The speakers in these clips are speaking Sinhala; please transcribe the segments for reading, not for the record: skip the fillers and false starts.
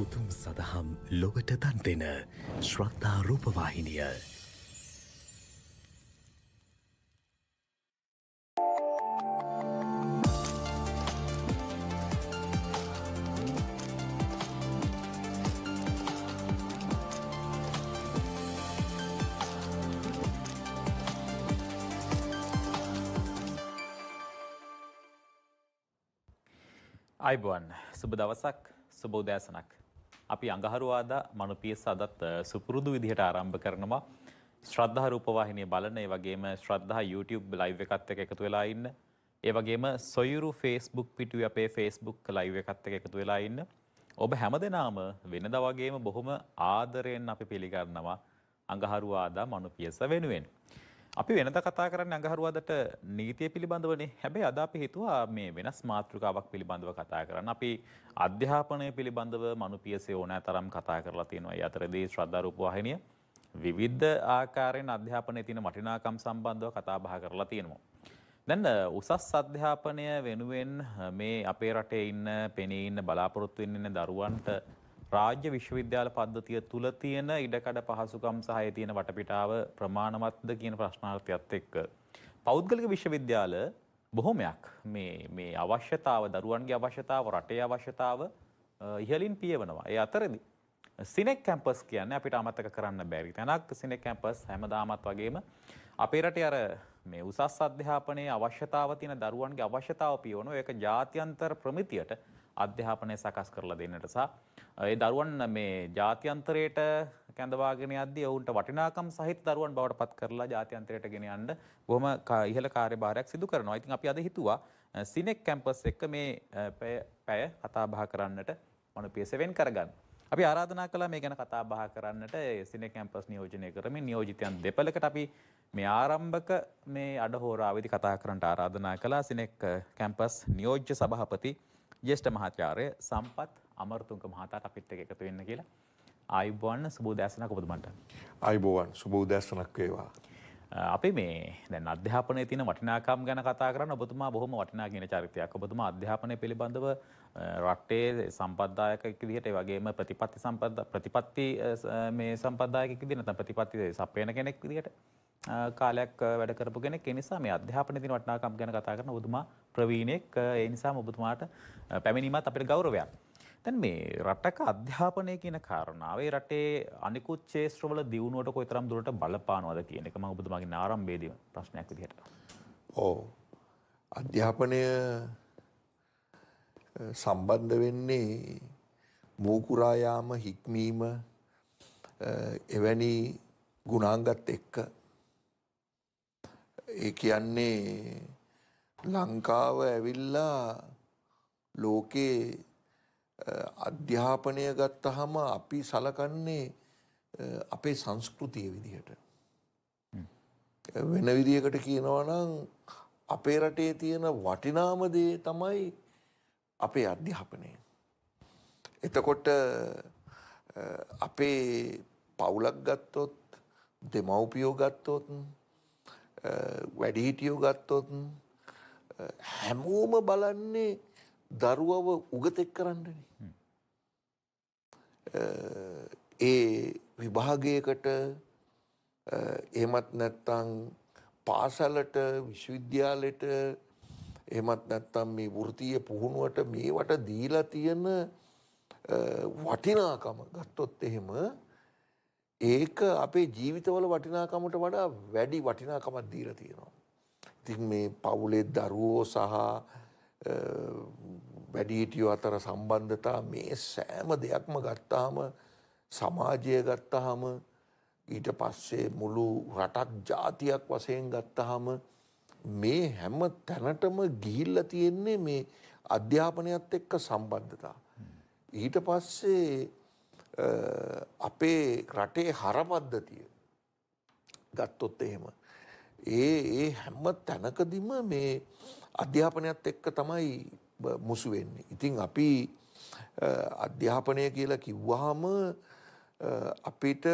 උතුම් සදහම් ලොවට දන් දෙන ශ්‍රද්ධා රූපවාහිනිය. අයිබෝන් සුබ දවසක් සුබ උදෑසනක්. අපි අඟහරුවාදා මනුපියස අදත් සුපුරුදු විදිහට ආරම්භ කරනවා ශ්‍රද්ධා රූපවාහිනිය බලන, ඒ වගේම ශ්‍රද්ධා YouTube live එකත් එක්ක එකතු වෙලා ඉන්න, ඒ වගේම සොයුරු Facebook පිටුවේ අපේ Facebook live එකත් එක්ක එකතු වෙලා ඉන්න ඔබ හැමදෙනාම වෙනදා වගේම බොහොම ආදරයෙන් අපි පිළිගන්නවා අඟහරුවාදා මනුපියස වෙනුවෙන්. අපි වෙනද කතා කරන්නේ අඟහරුවාදට නීතිය පිළිබඳවනේ. හැබැයි අද අපි හිතුවා මේ වෙනස් මාතෘකාවක් පිළිබඳව කතා කරන්න. අපි අධ්‍යාපනය පිළිබඳව මනුපියසේ ඕනෑ තරම් කතා කරලා තියෙනවා. ඒ අතරදී ශ්‍රද්ධා රූපවාහිනිය විවිධ ආකාරයෙන් අධ්‍යාපනයේ තියෙන වටිනාකම් සම්බන්ධව කතා බහ කරලා තියෙනවා. දැන් උසස් අධ්‍යාපනය වෙනුවෙන් මේ අපේ රටේ ඉන්න පෙනී ඉන්න බලාපොරොත්තු වෙන්න දරුවන්ට රාජ්‍ය විශ්වවිද්‍යාල පද්ධතිය තුල තියෙන ඉඩකඩ පහසුකම් සහ ඒ තියෙන වටපිටාව ප්‍රමාණවත්ද කියන ප්‍රශ්නාර්ථයත් එක්ක පෞද්ගලික විශ්වවිද්‍යාල බොහොමයක් මේ අවශ්‍යතාව, දරුවන්ගේ අවශ්‍යතාව, රටේ අවශ්‍යතාව ඉහළින් පියවනවා. ඒ අතරදී සිනෙක් කැම්පස් කියන්නේ අපිට අමතක කරන්න බැරි තැනක්. සිනෙක් කැම්පස් හැමදාමත් වගේම අපේ රටේ අර මේ උසස් අධ්‍යාපනයේ අවශ්‍යතාව තියෙන දරුවන්ගේ අවශ්‍යතාව පියවනවා. ඒක ජාත්‍යන්තර ප්‍රමිතියට අධ්‍යාපනය සකස් කරලා දෙන්නට සහ ඒ දරුවන් මේ ජාත්‍යන්තරයට කැඳවාගෙන යද්දී ඔවුන්ට වටිනාකම් සහිත දරුවන් බවට පත් කරලා ජාත්‍යන්තරයට ගෙන යන්න බොහොම ඉහළ කාර්යභාරයක් සිදු කරනවා. ඉතින් අපි අද හිතුවා සිනෙක් කැම්පස් එක්ක මේ පැය කතා බහ කරන්නට මනුපියස වෙන් කරගන්න. අපි ආරාධනා කළා මේ ගැන කතා බහ කරන්නට සිනෙක් කැම්පස් නියෝජනය කරමින් නියෝජිතයන් දෙපළකට අපි මේ ආරම්භක මේ අඩහෝරාවේදී කතා කරන්නට ආරාධනා කළා සිනෙක් කැම්පස් නියෝජ්‍ය සභාපති ජ්‍යෙෂ්ඨ මහාචාර්ය සම්පත් අමරතුංග මහතාට අපිත් එක්ක එකතු වෙන්න කියලා. ආයුබෝවන් සුබ උදෑසනක් ඔබතුමන්ට. ආයුබෝවන් සුබ උදෑසනක් වේවා. අපි මේ දැන් අධ්‍යාපනයේ තියෙන වටිනාකම් ගැන කතා කරන ඔබතුමා බොහොම වටිනා කියන චරිතයක්. ඔබතුමා අධ්‍යාපනය පිළිබඳව රටේ සම්පත්දායකයෙක් විදිහට, ඒ වගේම ප්‍රතිපත්ති මේ සම්පත්දායකයෙක් විදිහට, නැත්නම් ප්‍රතිපත්ති සපයන කෙනෙක් විදිහට කාලයක් වැඩ කරපු කෙනෙක්. ඒ නිසා මේ අධ්‍යාපනයේ තියෙන වටිනාකම් ගැන කතා කරන ඔබතුමා ප්‍රවීණෙක්. ඒ නිසාම ඔබතුමාට පැමිණීමත් අපිට ගෞරවයක්. දැන් මේ රටක අධ්‍යාපනය කියන කාරණාව ඒ රටේ අනිකුත් ක්ෂේත්‍රවල දියුණුවට කොයිතරම් දුරට බලපානවද කියන එක මම ඔබතුමාගෙන් ආරම්භයේදී ප්‍රශ්නයක් විදිහට. ඔව්. අධ්‍යාපනය සම්බන්ධ වෙන්නේ මූකුරා යාම, හික්මීම එවැනි ගුණාංගත් එක්ක. ඒ කියන්නේ ලංකාව ඇවිල්ලා ලෝකේ අධ්‍යාපනය ගත්තහම අපි සලකන්නේ අපේ සංස්කෘතිය විදිහට. වෙන විදිහකට කියනවා නම් අපේ රටේ තියෙන වටිනාම දේ තමයි අපේ අධ්‍යාපනය. එතකොට අපේ පවුලක් ගත්තොත්, දෙමව්පියෝ ගත්තොත්, වැඩිහිටියෝ ගත්තොත් හැමෝම බලන්නේ දරුවව උගතෙක් කරන්නනේ. ඒ විභාගයකට එහෙමත් නැත්නම් පාසලට, විශ්වවිද්‍යාලෙට, එහෙමත් නැත්නම් මේ වෘත්තීය පුහුණුවට මේවට දීලා තියෙන වටිනාකම ගත්තොත් එහෙම ඒක අපේ ජීවිතවල වටිනාකමට වඩා වැඩි වටිනාකමක් දීලා තියෙනවා. ඉතින් මේ පවුලේ දරුවෝ සහ වැඩිහිටියෝ අතර සම්බන්ධතා, මේ සෑම දෙයක්ම ගත්තාම, සමාජය ගත්තාම, ඊට පස්සේ මුළු රටක් ජාතියක් වශයෙන් ගත්තාම මේ හැම තැනටම ගිහිල්ලා තියෙන්නේ මේ අධ්‍යාපනයත් එක්ක සම්බන්ධතා. ඊට පස්සේ අපේ රටේ හරපද්ධතිය ගත්තොත් එහෙම ඒ හැම තැනකදීම මේ අධ්‍යාපනයත් එක්ක තමයි මුසු වෙන්නේ. ඉතින් අපි අධ්‍යාපනය කියලා කිව්වහම අපිට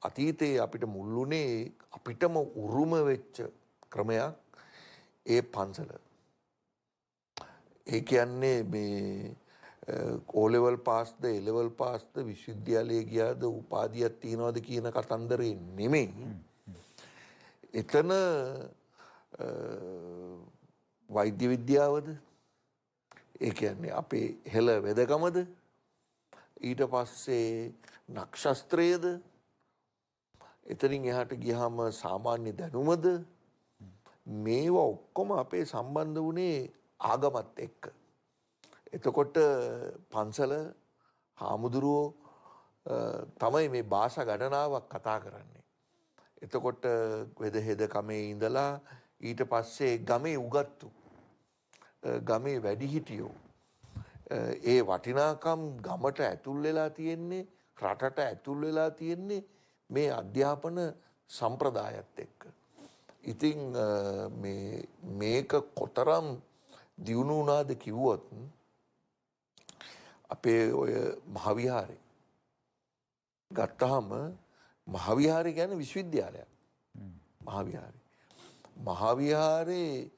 අතීතයේ අපිට මුල්ුණේ අපිටම උරුම වෙච්ච ක්‍රමයක් ඒ පන්සල. ඒ කියන්නේ මේ O level පාස්ද A level පාස්ද විශ්වවිද්‍යාලයේ ගියාද උපාධියක් තියනවද කියන කතන්දරේ නෙමෙයි. එතන වෛද්‍ය විද්‍යාවද ඒ කියන්නේ අපේ හෙළ වෙදකමද ඊට පස්සේ නක්ෂත්‍රයේද එතනින් එහාට ගියාම සාමාන්‍ය දැනුමද මේවා ඔක්කොම අපේ සම්බන්ධ වුණේ ආගමත් එක්ක. එතකොට පන්සල හාමුදුරුවෝ තමයි මේ භාෂා ගණනාවක් කතා කරන්නේ. එතකොට වෙද කමේ ඉඳලා ඊට පස්සේ ගමේ උගත්තු ගමේ වැඩිහිටියෝ ඒ වටිනාකම් ගමට ඇතුල් වෙලා තියෙන්නේ රටට ඇතුල් වෙලා තියෙන්නේ මේ අධ්‍යාපන සම්ප්‍රදායත් එක්ක. ඉතින් මේක කොතරම් දියුණු වුණාද කිව්වොත් අපේ ඔය මහවිහාරේ ගත්තාම මහවිහාරේ කියන්නේ විශ්වවිද්‍යාලයක්. මහවිහාරේ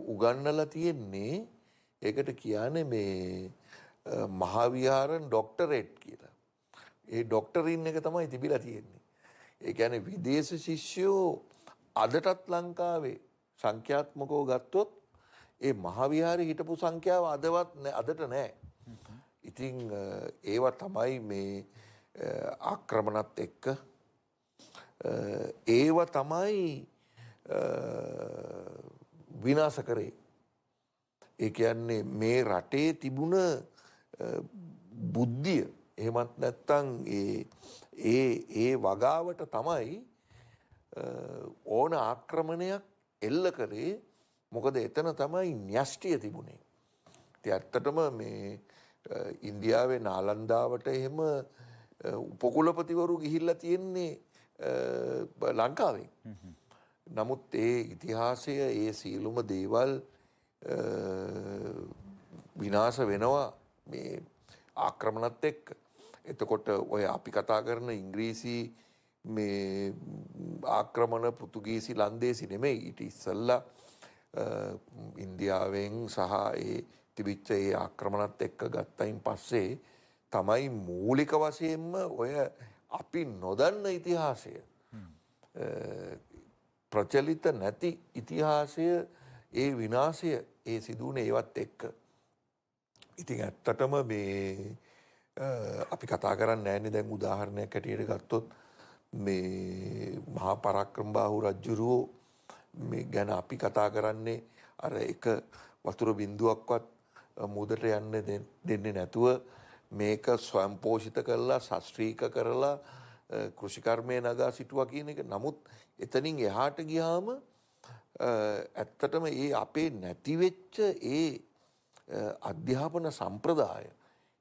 උගන්වලා තියෙන්නේ ඒකට කියන්නේ මේ මහවිහාරන් ડોක්ටරේට් කියලා. ඒ ડોක්ටරින් එක තමයි තිබිලා තියෙන්නේ. ඒ කියන්නේ විදේශ ශිෂ්‍යෝ අදටත් ලංකාවේ සංඛ්‍යාත්මකව ගත්තොත් ඒ මහවිහාරේ හිටපු සංඛ්‍යාව අදට නැහැ. ඉතින් ඒවා තමයි මේ ආක්‍රමණත් එක්ක ඒවා තමයි විනාශ කරේ. ඒ කියන්නේ මේ රටේ තිබුණ බුද්ධිය එහෙමත් නැත්නම් ඒ වගාවට තමයි ඕන ආක්‍රමණයක් එල්ල කරේ. මොකද එතන තමයි න්‍යෂ්ටිය තිබුණේ. ඉතින් ඇත්තටම මේ ඉන්දියාවේ නාලන්දාවට එහෙම උපකුලපතිවරු ගිහිල්ලා තියෙන්නේ ලංකාවෙන්. නමුත් ඒ ඉතිහාසය ඒ සියලුම දේවල් විනාශ වෙනවා මේ ආක්‍රමණත් එක්ක. එතකොට ඔය අපි කතා කරන ඉංග්‍රීසි මේ ආක්‍රමණ පෘතුගීසි ලන්දේසි නෙමෙයි. ඊට ඉස්සෙල්ලා ඉන්දියාවෙන් සහ ඒ තිබිච්ච ඒ ආක්‍රමණත් එක්ක ගත්තයින් පස්සේ තමයි මූලික වශයෙන්ම ඔය අපි නොදන්න ඉතිහාසය ප්‍රචලිත නැති ඉතිහාසය ඒ විනාශය ඒ සිදුවුණ ඒවත් එක්ක. ඉතින් ඇත්තටම මේ අපි කතා කරන්නේ නැන්නේ දැන් උදාහරණයක් හැටියට ගත්තොත් මේ මහා පරාක්‍රමබාහු රජුරෝ මේ ගැන අපි කතා කරන්නේ අර එක වතුර බිඳුවක්වත් මුදට යන්න දෙන්නේ නැතුව මේක ස්වයංපෝෂිත කරලා ශාස්ත්‍රීක කරලා කෘෂිකර්මයේ නගා සිටුවා කියන එක. නමුත් එතනින් එහාට ගියාම ඇත්තටම ඒ අපේ නැතිවෙච්ච ඒ අධ්‍යාපන සම්ප්‍රදාය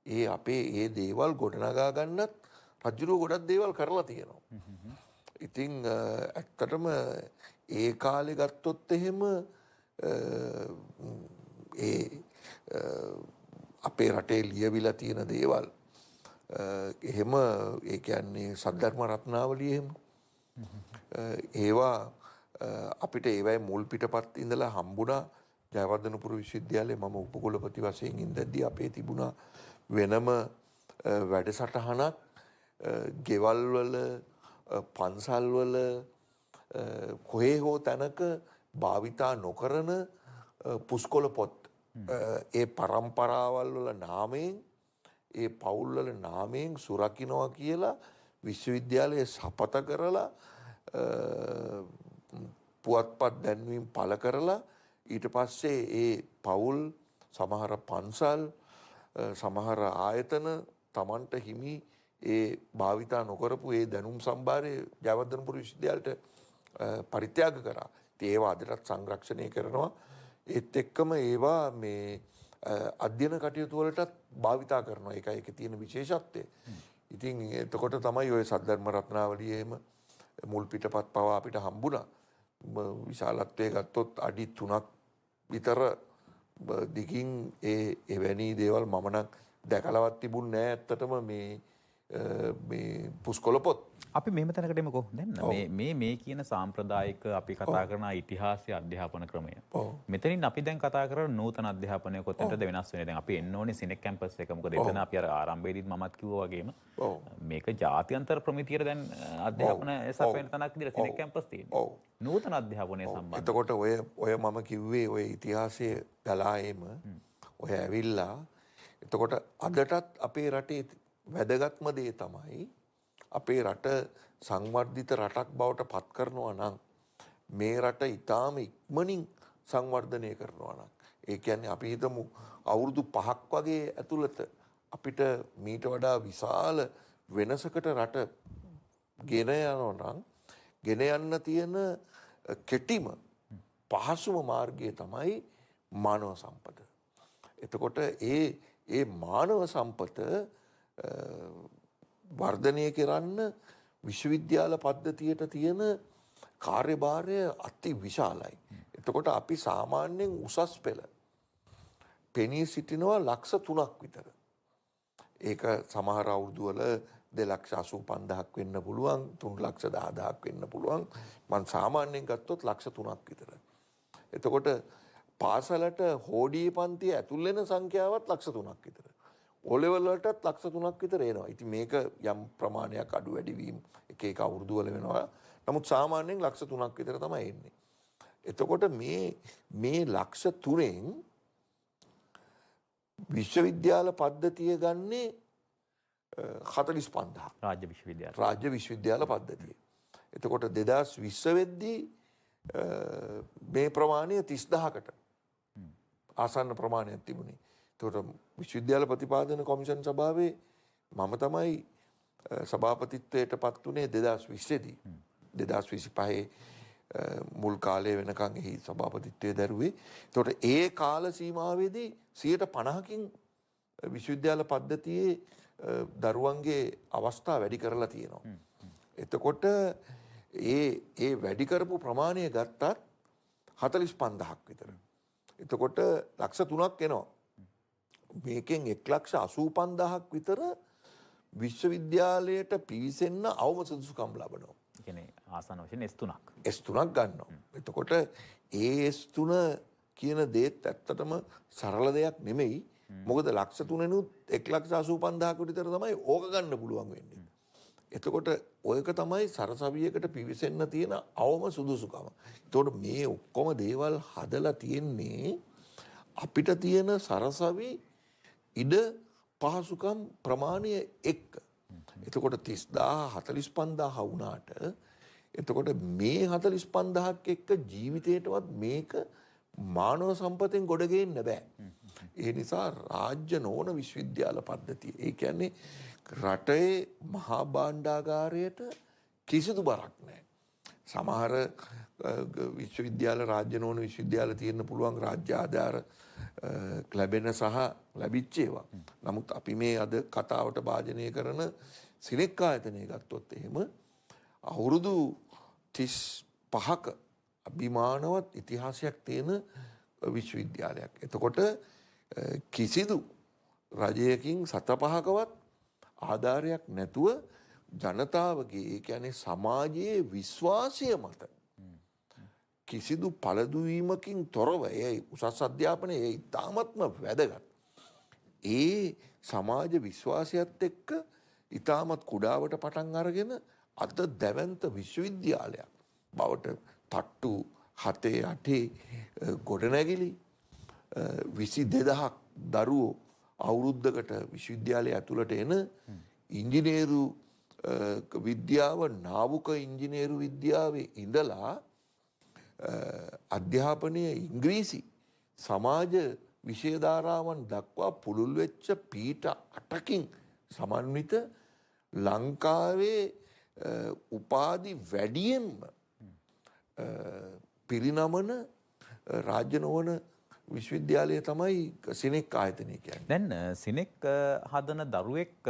ඒ අපේ ඒ දේවල් ගොඩනගා ගන්නත් රජුරෝ ගොඩක් දේවල් කරලා තියෙනවා. ඉතින් ඇත්තටම ඒ කාලේ ගත්තොත් එහෙම ඒ අපේ රටේ ලියවිලා තියෙන දේවල් එහෙම ඒ කියන්නේ සද්ධර්ම රත්නාවලිය එහෙම ඒවා අපිට ඒවයි මුල් පිටපත් ඉඳලා හම්බුණා. ජයවර්ධනපුර විශ්වවිද්‍යාලයේ මම උපකුලපති වශයෙන් ඉඳද්දී අපේ තිබුණා වෙනම වැඩසටහනක් ගෙවල් වල පන්සල් වල කොහේ හෝ තැනක භාවිතා නොකරන පුස්කොළ පොත් ඒ පරම්පරාවල් වල නාමයෙන් ඒ පවුල් වල නාමයෙන් සුරකින්නවා කියලා විශ්වවිද්‍යාලයේ ශපථ කරලා පුවත්පත් දැන්වීම් පළ කරලා ඊට පස්සේ ඒ පවුල් සමහර පන්සල් සමහර ආයතන Tamanට හිමි ඒ භාවිතා නොකරපු ඒ දැනුම් සම්භාරය ජයවර්ධනපුර විශ්වවිද්‍යාලයට පරිත්‍යාග කරා. ඉතින් ඒවා අදටත් සංරක්ෂණය කරනවා. ඒත් එක්කම ඒවා මේ අධ්‍යයන කටයුතු වලටත් භාවිතා කරනවා. ඒකයි ඒකේ තියෙන විශේෂත්වය. ඉතින් එතකොට තමයි ওই සද්ධර්ම රත්නාවලියේ එහෙම මුල් පිටපත් පවා අපිට හම්බුණා. විශාලත්වයේ ගත්තොත් අඩි 3ක් විතර දිගින් එවැනි දේවල් මම නම් දැකලවත් තිබුණේ නැහැ ඇත්තටම මේ පුස්කොළ පොත්. අපි මෙහෙම තැනකට එමුකෝ. දැන් මේ කියන සාම්ප්‍රදායික අපි කතා කරන ඉතිහාසය අධ්‍යාපන ක්‍රමය. මෙතනින් අපි දැන් කතා කරන නූතන අධ්‍යාපනය කොතනද වෙනස් වෙන්නේ? දැන් අපි එන්න ඕනේ සිනෙක් කැම්පස් එක. මොකද එතන අපි අර ආරම්භයේදීත් මමත් කිව්වා වගේම මේක ජාත්‍යන්තර ප්‍රමිතියට දැන් අධ්‍යාපන සපයන තැනක් විදිහට සිනෙක් කැම්පස් තියෙනවා. නූතන අධ්‍යාපනය සම්බන්ධ. එතකොට ඔය මම කිව්වේ ඔය ඉතිහාසයේ ගලායම ඔය ඇවිල්ලා එතකොට අදටත් අපේ රටේ වැදගත්ම දේ තමයි අපේ රට සංවර්ධිත රටක් බවට පත් කරනවා නම් මේ රට ඊටාම ඉක්මනින් සංවර්ධනය කරනවා නම් ඒ කියන්නේ අපි හිතමු අවුරුදු 5ක් වගේ ඇතුළත අපිට මීට වඩා විශාල වෙනසකට රට ගෙන යනවා නම් ගෙන යන්න තියෙන කෙටිම පහසුම මාර්ගය තමයි මානව සම්පත. එතකොට ඒ මානව සම්පත වර්ධනය කරන්න විශ්වවිද්‍යාල පද්ධතියට තියෙන කාර්යභාරය අති විශාලයි. එතකොට අපි සාමාන්‍යයෙන් උසස් පෙළ පෙනී සිටිනවා ලක්ෂ 3ක් විතර. ඒක සමහර අවුරුදු වල 2,85,000ක් වෙන්න පුළුවන්, 3,10,000ක් වෙන්න පුළුවන්. මම සාමාන්‍යයෙන් ගත්තොත් ලක්ෂ 3ක් විතර. එතකොට පාසලට හෝඩියේ පන්තිය ඇතුල් වෙන සංඛ්‍යාවත් ලක්ෂ 3ක් විතර. O level වලටත් ලක්ෂ 3ක් විතර එනවා. ඉතින් මේක යම් ප්‍රමාණයක් අඩු වැඩි වීම එක අවුරුදු වල වෙනවා. නමුත් සාමාන්‍යයෙන් ලක්ෂ 3ක් විතර තමයි එන්නේ. එතකොට මේ ලක්ෂ 3න් විශ්වවිද්‍යාල පද්ධතිය ගන්නේ 45,000. රාජ්‍ය විශ්වවිද්‍යාල පද්ධතිය. එතකොට 2020 වෙද්දී මේ ප්‍රමාණය 30,000කට ආසන්න ප්‍රමාණයක් තිබුණේ. එතකොට විශ්වවිද්‍යාල ප්‍රතිපාදන කොමිෂන් සභාවේ මම තමයි සභාපතිත්වයට පත් වුණේ 2020 දී. 2025 මුල් කාලය වෙනකන් එහි සභාපතිත්වයේ දරුවේ. එතකොට ඒ කාල සීමාවේදී 50%කින් විශ්වවිද්‍යාල පද්ධතියේ දරුවන්ගේ අවස්ථා වැඩි කරලා තියෙනවා. එතකොට ඒ වැඩි කරපු ප්‍රමාණය ගත්තත් 45,000ක් විතර. එතකොට ලක්ෂ 3ක් එනවා. මේකෙන් 1,85,000ක් විතර විශ්වවිද්‍යාලයට පිවිසෙන්න අවම සුදුසුකම් ලබනවා. කියන්නේ ආසන්න වශයෙන් S3ක්. S3ක් ගන්නවා. එතකොට ඒ S3 කියන දේත් ඇත්තටම සරල දෙයක් නෙමෙයි. මොකද ලක්ෂ 3නුත් 1,85,000ක විතර තමයි ඕක ගන්න පුළුවන් වෙන්නේ. එතකොට ඔයක තමයි සරසවියකට පිවිසෙන්න තියෙන අවම සුදුසුකම. එතකොට මේ ඔක්කොම දේවල් හදලා තියෙන්නේ අපිට තියෙන සරසවි ඉඩ පහසුකම් ප්‍රමාණය එක්ක. එතකොට 30,000 45,000 වුණාට එතකොට මේ 45,000ක් එක්ක ජීවිතේටවත් මේක මානව සම්පතෙන් ගොඩ ගේන්න බෑ. ඒ නිසා රාජ්‍ය නොවන විශ්වවිද්‍යාල පද්ධතිය. ඒ කියන්නේ රටේ මහා භාණ්ඩාගාරයට කිසිදු බරක් නැහැ. සමහර විශ්වවිද්‍යාල රාජ්‍ය නොවන විශ්වවිද්‍යාල තියෙන්න පුළුවන් රාජ්‍ය ආධාර ලැබෙන සහ ලැබිච්ච ඒවා. නමුත් අපි මේ අද කතාවට භාජනය කරන සිනෙක් ආයතනය ගත්තොත් එහෙම අවුරුදු 35ක අභිමානවත් ඉතිහාසයක් තියෙන විශ්වවිද්‍යාලයක්. එතකොට කිසිදු රජයකින් 7-5කවත් ආධාරයක් නැතුව ජනතාවගේ ඒ කියන්නේ සමාජයේ විශ්වාසය මත කිසිදු පළදුවීමකින් තොරව ඒ උසස් අධ්‍යාපනය ඒ ඉතාමත්ම වැදගත්. ඒ සමාජ විශ්වාසයත් එක්ක ඉතාමත් කුඩාවට පටන් අරගෙන අද දැවැන්ත විශ්වවිද්‍යාලයක් බවට තට්ටු 7-8 ගොඩනැගිලි 22,000ක් දරුවෝ අවුරුද්දකට විශ්වවිද්‍යාලය ඇතුළට එන ඉංජිනේරු විද්‍යාව නාවුක ඉංජිනේරු විද්‍යාවේ ඉඳලා අධ්‍යාපනය ඉංග්‍රීසි සමාජ විෂයධාරාවන් දක්වා පුළුල් වෙච්ච පීඨ 8කින් සමන්විත ලංකාවේ උපාධි වැඩියෙන්ම පිරිනමන රාජ්‍ය නොවන විශ්වවිද්‍යාලය තමයි සිනෙක් ආයතනය කියන්නේ. දැන් සිනෙක් හදන දරුවෙක්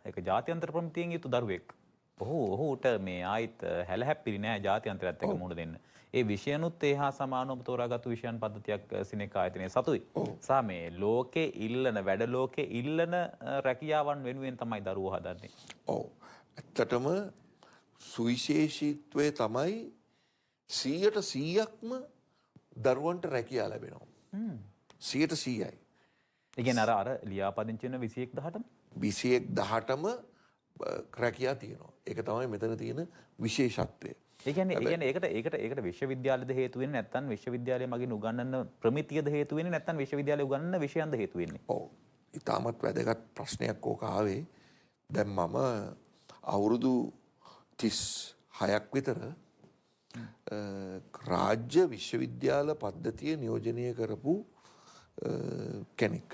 ඒක ජාත්‍යන්තර ප්‍රමිතියෙන් යුතු දරුවෙක්. ඔහුට මේ ආයිත් හැලහැප්පිලි නෑ ජාත්‍යන්තරයත් එක්ක මුහුණ දෙන්න. ඒ විෂයනුත් ඒ හා සමානව තෝරාගත්තු විෂයන් පද්ධතියක් සිනෙක් ආයතනයේ සතුයි. සහ මේ ලෝකේ ඉල්ලන වැඩ ලෝකේ ඉල්ලන රැකියාවන් වෙනුවෙන් තමයි දරුවෝ හදන්නේ. ඔව්. ඇත්තටම සුවිශේෂීත්වය තමයි 100%ක්ම දරුවන්ට රැකියා ලැබෙනවා. 100%යි. ඒ කියන්නේ අර ලියාපදිංචි වෙන 21/18ම 21/18ම රැකියා තියෙනවා. ඒක තමයි මෙතන තියෙන විශේෂත්වය. ඒ කියන්නේ ඒකට විශ්වවිද්‍යාලයද හේතු වෙන්නේ නැත්නම් විශ්වවිද්‍යාලය මගින් උගන්වන ප්‍රමිතියද හේතු වෙන්නේ නැත්නම් විශ්වවිද්‍යාලය උගන්වන විෂයන්ද හේතු වෙන්නේ? ඔව්. ඉතාමත් වැදගත් ප්‍රශ්නයක් ඕක ආවේ. දැන් මම අවුරුදු 36ක් විතර රාජ්‍ය විශ්වවිද්‍යාල පද්ධතිය නියෝජනය කරපු කෙනෙක්.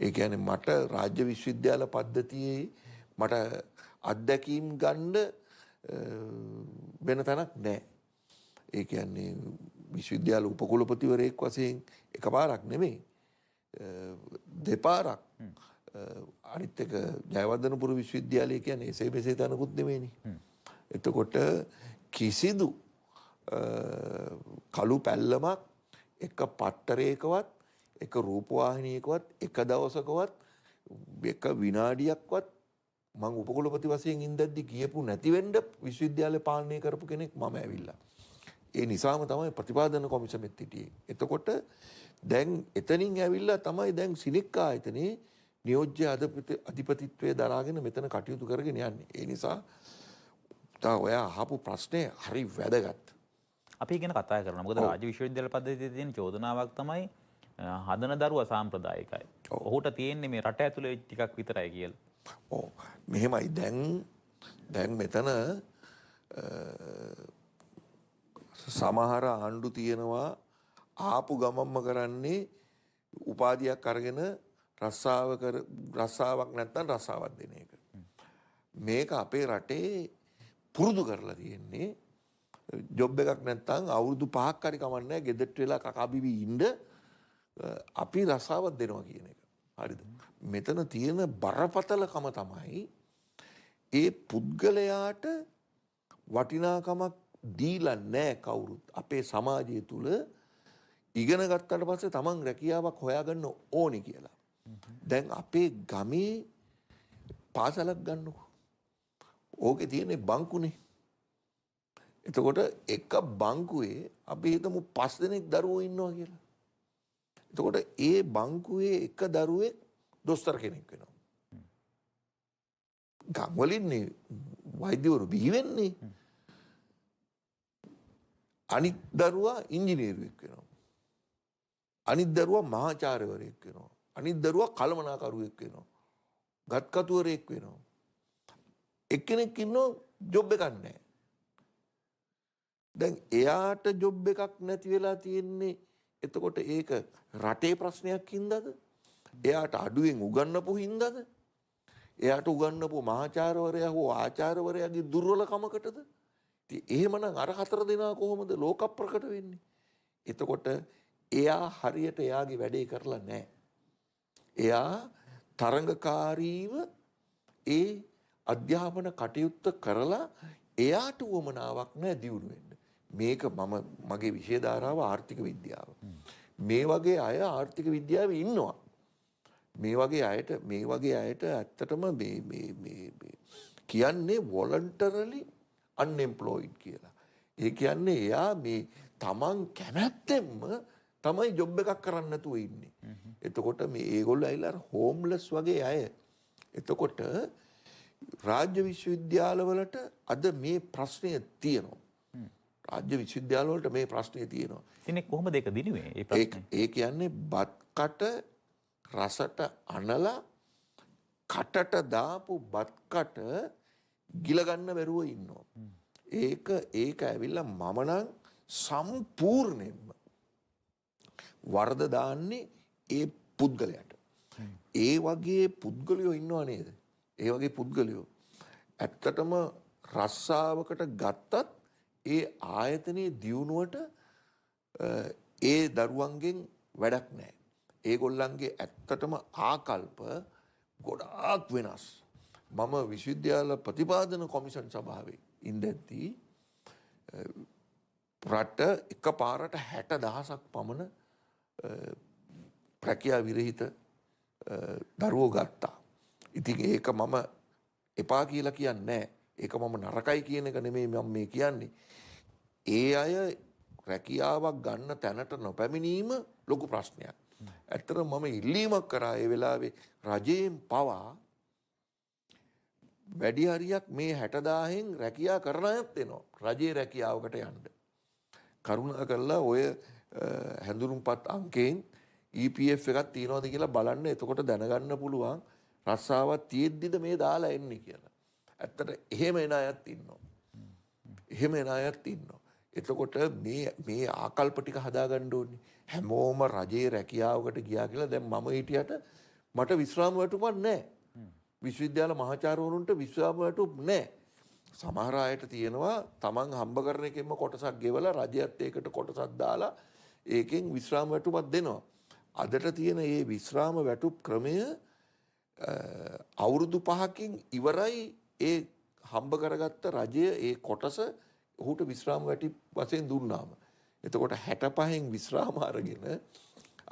ඒ කියන්නේ මට රාජ්‍ය විශ්වවිද්‍යාල පද්ධතියේ මට අත්දැකීම් ගන්න වෙන තැනක් නැහැ. ඒ කියන්නේ විශ්වවිද්‍යාල උපකුලපතිවරයෙක් වශයෙන් එකපාරක් නෙමෙයි දෙපාරක් අනිත් එක ජයවර්ධනපුර විශ්වවිද්‍යාලය කියන්නේ එසේ මෙසේ තැනකුත් නෙමෙයිනේ. එතකොට කිසිදු කළු පැල්ලමක් එක පට්ටරයකවත් එක රූපවාහිනියකවත් එක දවසකවත් එක විනාඩියක්වත් මං උපකුලපති වශයෙන් ඉඳද්දි කියපු නැති වෙන්න විශ්වවිද්‍යාලය පාලනය කරපු කෙනෙක් මම ඇවිල්ලා. ඒ නිසාම තමයි ප්‍රතිපාදන කොමිසමෙත් හිටියේ. එතකොට දැන් එතනින් ඇවිල්ලා තමයි දැන් සිනික් ආයතනයේ නියෝජ්‍ය අධිපතිත්වයේ දරාගෙන මෙතන කටයුතු කරගෙන යන්නේ. ඒ නිසා ඔයා අහපු ප්‍රශ්නේ හරි වැදගත්. අපි ඉගෙන කතා කරනවා. මොකද රාජ්‍ය විශ්වවිද්‍යාල පද්ධතියේ තියෙන චෝදනාවක් තමයි හදන දරුවා සාම්ප්‍රදායිකයි. ඔහුට තියෙන්නේ මේ රට ඇතුලේ ටිකක් විතරයි කියලා. ඔව්. මෙහෙමයි දැන් මෙතන සමහර ආණ්ඩු තියෙනවා ආපු ගමම්ම කරන්නේ උපාධියක් අරගෙන රස්සාවක් නැත්නම් රස්සාවක් දෙන එක. මේක අපේ රටේ පුරුදු කරලා තියෙන්නේ ජොබ් එකක් නැත්නම් අවුරුදු 5ක් හරි කමන්නේ ගෙදරට වෙලා කකා බිබි ඉන්න අපි රස්සාවක් දෙනවා කියන එක. හරිද? මෙතන තියෙන බරපතලකම තමයි ඒ පුද්ගලයාට වටිනාකමක් දීලා නැහැ කවුරුත්. අපේ සමාජය තුල ඉගෙන ගත්තට පස්සේ තමන් රැකියාවක් හොයාගන්න ඕනේ කියලා. දැන් අපේ ගමේ පාසලක් ගන්නකො. ඕකේ තියෙන්නේ බංකුනේ. එතකොට එක බංකුවේ අපි හිතමු 5 දෙනෙක් දරුවෝ ඉන්නවා කියලා. එතකොට ඒ බංකුවේ එක දරුවෙක් දොස්තර කෙනෙක් වෙනවා. ගම් වලින්නේ වෛද්‍යවරු බිහි වෙන්නේ. අනිත් දරුවා ඉංජිනේරුවෙක් වෙනවා. අනිත් දරුවා මහාචාර්යවරයෙක් වෙනවා. අනිත් දරුවා කළමනාකරුවෙක් වෙනවා. ගත්කතුවරයෙක් වෙනවා. එක්කෙනෙක් ඉන්නෝ ජොබ් එකක් නැහැ. දැන් එයාට ජොබ් එකක් නැති වෙලා තියෙන්නේ එතකොට ඒක රටේ ප්‍රශ්නයක් හින්දාද? එයාට අඩුවෙන් උගන්නපු හින්දාද? එයාට උගන්නපු මහාචාර්යවරයා හෝ ආචාර්යවරයාගේ දුර්වලකමකටද? ඉතින් එහෙමනම් අර 4 දෙනා කොහොමද ලෝක ප්‍රකට වෙන්නේ? එතකොට එයා හරියට එයාගේ වැඩේ කරලා නැහැ. එයා තරඟකාරීව ඒ අධ්‍යාපන කටයුත්ත කරලා එයාට උවමනාවක් නැහැ දියුණු වෙන්න. මේක මගේ විෂය ධාරාව ආර්ථික විද්‍යාව. මේ වගේ අය ආර්ථික විද්‍යාවේ ඉන්නවා. මේ වගේ අයට ඇත්තටම මේ කියන්නේ voluntarily unemployed කියලා. ඒ කියන්නේ එයා මේ තමන් කැමැත්තෙන්ම තමයි ජොබ් එකක් කරන්න නැතුව ඉන්නේ. එතකොට මේ ඒගොල්ලෝ ඇවිල්ලා හෝම්ලස් වගේ අය. එතකොට රාජ්‍ය විශ්වවිද්‍යාල වලට අද මේ ප්‍රශ්නය තියෙනවා. රාජ්‍ය විශ්වවිද්‍යාල වලට මේ ප්‍රශ්නය තියෙනවා. ඉතින් කොහොමද ඒක දිනුවේ? ඒ ප්‍රශ්නේ. ඒ කියන්නේ බත් කට රසට අනලා කටට දාපු බත් කට ගිල ගන්න බැරුව ඉන්නවා. ඒක ඇවිල්ලා මම නම් සම්පූර්ණයෙන්ම වරද දාන්නේ ඒ පුද්ගලයාට. ඒ වගේ පුද්ගලයෝ ඉන්නව නේද? ඒ වගේ පුද්ගලයෝ ඇත්තටම රස්සාවකට ගත්තත් ඒ ආයතනයේ දියුණුවට ඒ දරුවන්ගෙන් වැඩක් නැහැ. ඒගොල්ලන්ගේ ඇත්තටම ආකල්ප ගොඩාක් වෙනස්. මම විශ්වවිද්‍යාල ප්‍රතිපාදන කොමිෂන් සභාවේ ඉඳද්දී රට එකපාරට 60,000ක් පමණ ප්‍රක්‍රියා විරහිත දරුවෝ ගත්තා. ඉතින් ඒක මම එපා කියලා කියන්නේ නැහැ. ඒක මම නරකයි කියන එක නෙමෙයි මම මේ කියන්නේ. ඒ අය රැකියාවක් ගන්න තැනට නොපැමිණීම ලොකු ප්‍රශ්නයක්. ඇත්තටම මම ඉල්ලීමක් කරා ඒ වෙලාවේ රජයෙන් පවා වැඩි හරියක් මේ 60000න් රැකියා කරන අයත් එනවා රජයේ රැකියාවකට යන්න. කරුණා කරලා ඔය හැඳුනුම්පත් අංකයෙන් EPF එකක් තියනවාද කියලා බලන්න. එතකොට දැනගන්න පුළුවන් රස්සාවක් තියෙද්දිද මේ දාලා එන්නේ කියලා. ඇත්තට එහෙම එන අයත් ඉන්නවා. එහෙම එන අයත් ඉන්නවා. එතකොට මේ ආකල්ප ටික හදාගන්න ඕනේ. හැමෝම රජයේ රැකියාවකට ගියා කියලා දැන් මම හිටියට මට විශ්‍රාම වැටුපක් නැහැ. විශ්වවිද්‍යාල මහාචාර්යවරුන්ට විශ්‍රාම වැටුප් නැහැ. සමහර අයට තියෙනවා තමන් හම්බ කරන එකෙන්ම කොටසක් ගෙවලා රජයත් ඒකට කොටසක් දාලා ඒකෙන් විශ්‍රාම වැටුපක් දෙනවා. අදට තියෙන මේ විශ්‍රාම වැටුප් ක්‍රමය අවුරුදු 5කින් ඉවරයි. ඒ හම්බ කරගත්ත රජය ඒ කොටස ඔහුට විශ්‍රාම වැටි වශයෙන් දුන්නාම. එතකොට 65න් විශ්‍රාම අරගෙන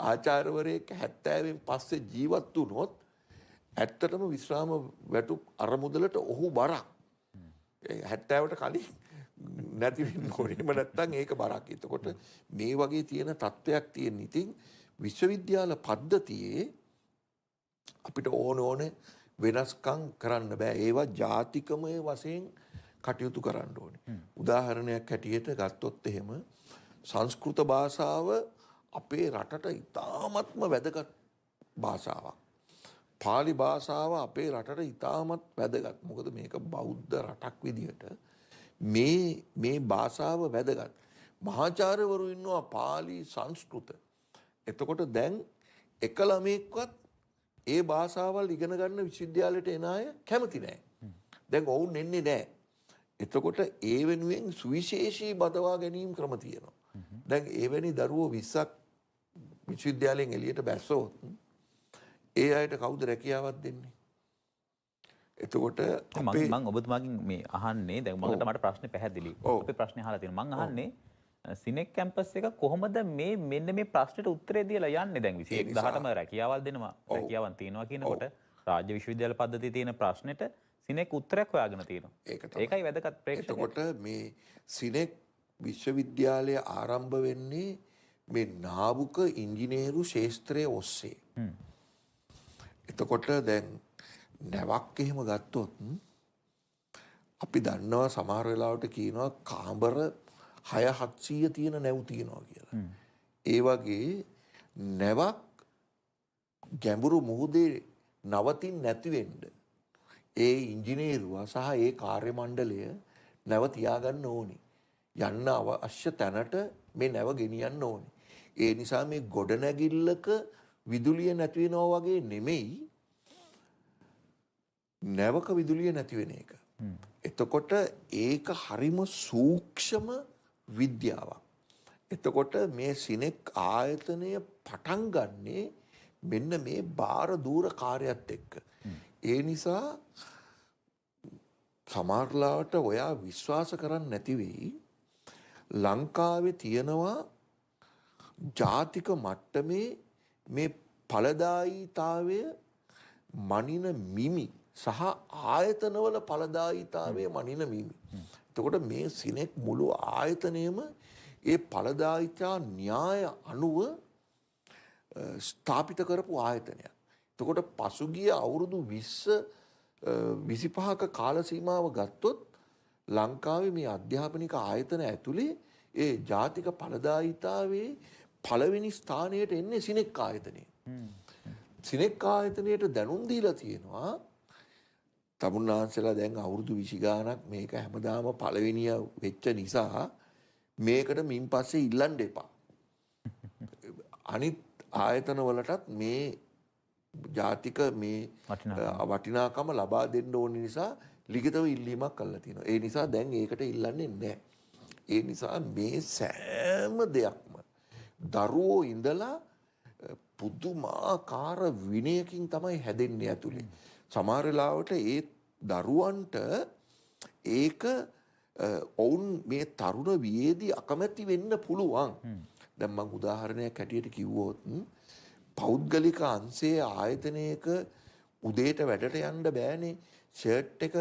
ආචාර්යවරයෙක් 70න් පස්සේ ජීවත් වුණොත් ඇත්තටම විශ්‍රාම වැටුප් අරමුදලට ඔහු බරක්. 70ට කලින් නැති වෙන්න ඕනේ. එහෙම නැත්නම් ඒක බරක්. එතකොට මේ වගේ තියෙන තත්ත්වයක් තියෙන. ඉතින් විශ්වවිද්‍යාල පද්ධතියේ අපිට ඕන වෙනස්කම් කරන්න බෑ. ඒවා ජාතිකමය වශයෙන් කටයුතු කරන්න ඕනේ. උදාහරණයක් හැටියට ගත්තොත් එහෙම සංස්කෘත භාෂාව අපේ රටට ඉතාමත්ම වැදගත් භාෂාවක්. පාලි භාෂාව අපේ රටට ඉතාමත් වැදගත්. මොකද මේක බෞද්ධ රටක් විදිහට මේ භාෂාව වැදගත්. මහාචාර්යවරු ඉන්නවා පාලි සංස්කෘත. එතකොට දැන් එක ළමෙක්වත් ඒ භාෂාවල් ඉගෙන ගන්න විශ්වවිද්‍යාලයට එන අය කැමති නැහැ. දැන් ඔවුන් එන්නේ නැහැ. එතකොට ඒ වෙනුවෙන් සුවිශේෂී බදවා ගැනීම ක්‍රම තියෙනවා. දැන් එවැනි දරුවෝ 20ක් විශ්වවිද්‍යාලයෙන් එළියට බැස්සොත් ඒ අයට කවුද රැකියාවක් දෙන්නේ? එතකොට මම ඔබතුමාගෙන් මේ අහන්නේ දැන් මට ප්‍රශ්නේ පැහැදිලි. අපේ ප්‍රශ්නේ අහලා තියෙනවා. මම අහන්නේ සිනෙක් කැම්පස් එක කොහොමද මෙන්න මේ ප්‍රශ්නෙට උත්තරේ දීලා යන්නේ? දැන් 21ටම රැකියාවල් දෙනවා. රැකියාවන් තියනවා කියනකොට රාජ්‍ය විශ්වවිද්‍යාල පද්ධතියේ තියෙන ප්‍රශ්නෙට සිනෙක් උත්තරයක් හොයාගෙන තියෙනවා. ඒකයි වැදගත් ප්‍රේක්ෂකයට. එතකොට මේ සිනෙක් විශ්වවිද්‍යාලය ආරම්භ වෙන්නේ මේ නාවුක ඉංජිනේරු ශාස්ත්‍රයේ ඔස්සේ. එතකොට දැන් නැවක් එහෙම ගත්තොත් අපි දන්නවා සමහර වෙලාවට කියනවා කාමර 600-700 තියෙන නැව් තියෙනවා කියලා. ඒ වගේ නැවක් ගැඹුරු මුහුදේ නවතින් නැති වෙන්න ඒ ඉංජිනේරුවා සහ ඒ කාර්ය මණ්ඩලය නැව තියාගන්න ඕනේ. යන්න අවශ්‍ය තැනට මේ නැව ගෙනියන්න ඕනේ. ඒ නිසා මේ ගොඩනැගිල්ලක විදුලිය නැති වෙනවා වගේ නෙමෙයි නැවක විදුලිය නැති වෙන එක. එතකොට ඒක හරිම සූක්ෂම විද්‍යාවක්. එතකොට මේ සිනෙක් ආයතනය පටන් ගන්නේ මෙන්න මේ බාර දූර කාර්යයත් එක්ක. ඒ නිසා සමහරලාට ඔයා විශ්වාස කරන්නේ නැති වෙයි ලංකාවේ තියෙනවා ජාතික මට්ටමේ මේ ඵලදායීතාවය මනින මිමි සහ ආයතනවල ඵලදායීතාවය මනින මිමි. එතකොට මේ සිනෙක් මුළු ආයතනයම ඒ ඵලදායීතා න්‍යාය අනුව ස්ථාපිත කරපු ආයතනයක්. එතකොට පසුගිය අවුරුදු 20-25ක කාල සීමාව ගත්තොත් ලංකාවේ මේ අධ්‍යාපනික ආයතන ඇතුලේ ඒ ජාතික ඵලදායීතාවේ පළවෙනි ස්ථානයට එන්නේ සිනෙක් ආයතනය. සිනෙක් ආයතනයට දැනුම් දීලා තියෙනවා තමුන්නාන්සලා දැන් අවුරුදු 20 ගාණක් මේක හැමදාම පළවෙනිය වෙච්ච නිසා මේකට මින් පස්සේ ඉල්ලන්න එපා. අනිත් ආයතන වලටත් මේ ජාතික මේ වටිනාකම ලබා දෙන්න ඕන නිසා ලිඛිතව ඉල්ලීමක් කරලා තියෙනවා. ඒ නිසා දැන් ඒකට ඉල්ලන්නේ නැහැ. ඒ නිසා මේ සෑම දෙයක්ම දරුවෝ ඉඳලා පුදුමාකාර විනයකින් තමයි හැදෙන්නේ ඇතුලේ. සමහර වෙලාවට ඒ දරුවන්ට ඒක ඔවුන් මේ තරුණ වියේදී අකමැති වෙන්න පුළුවන්. දැන් මම උදාහරණයක් හැටියට කිව්වොත් පෞද්ගලික අංශයේ ආයතනයක උදේට වැඩට යන්න බෑනේ ෂර්ට් එක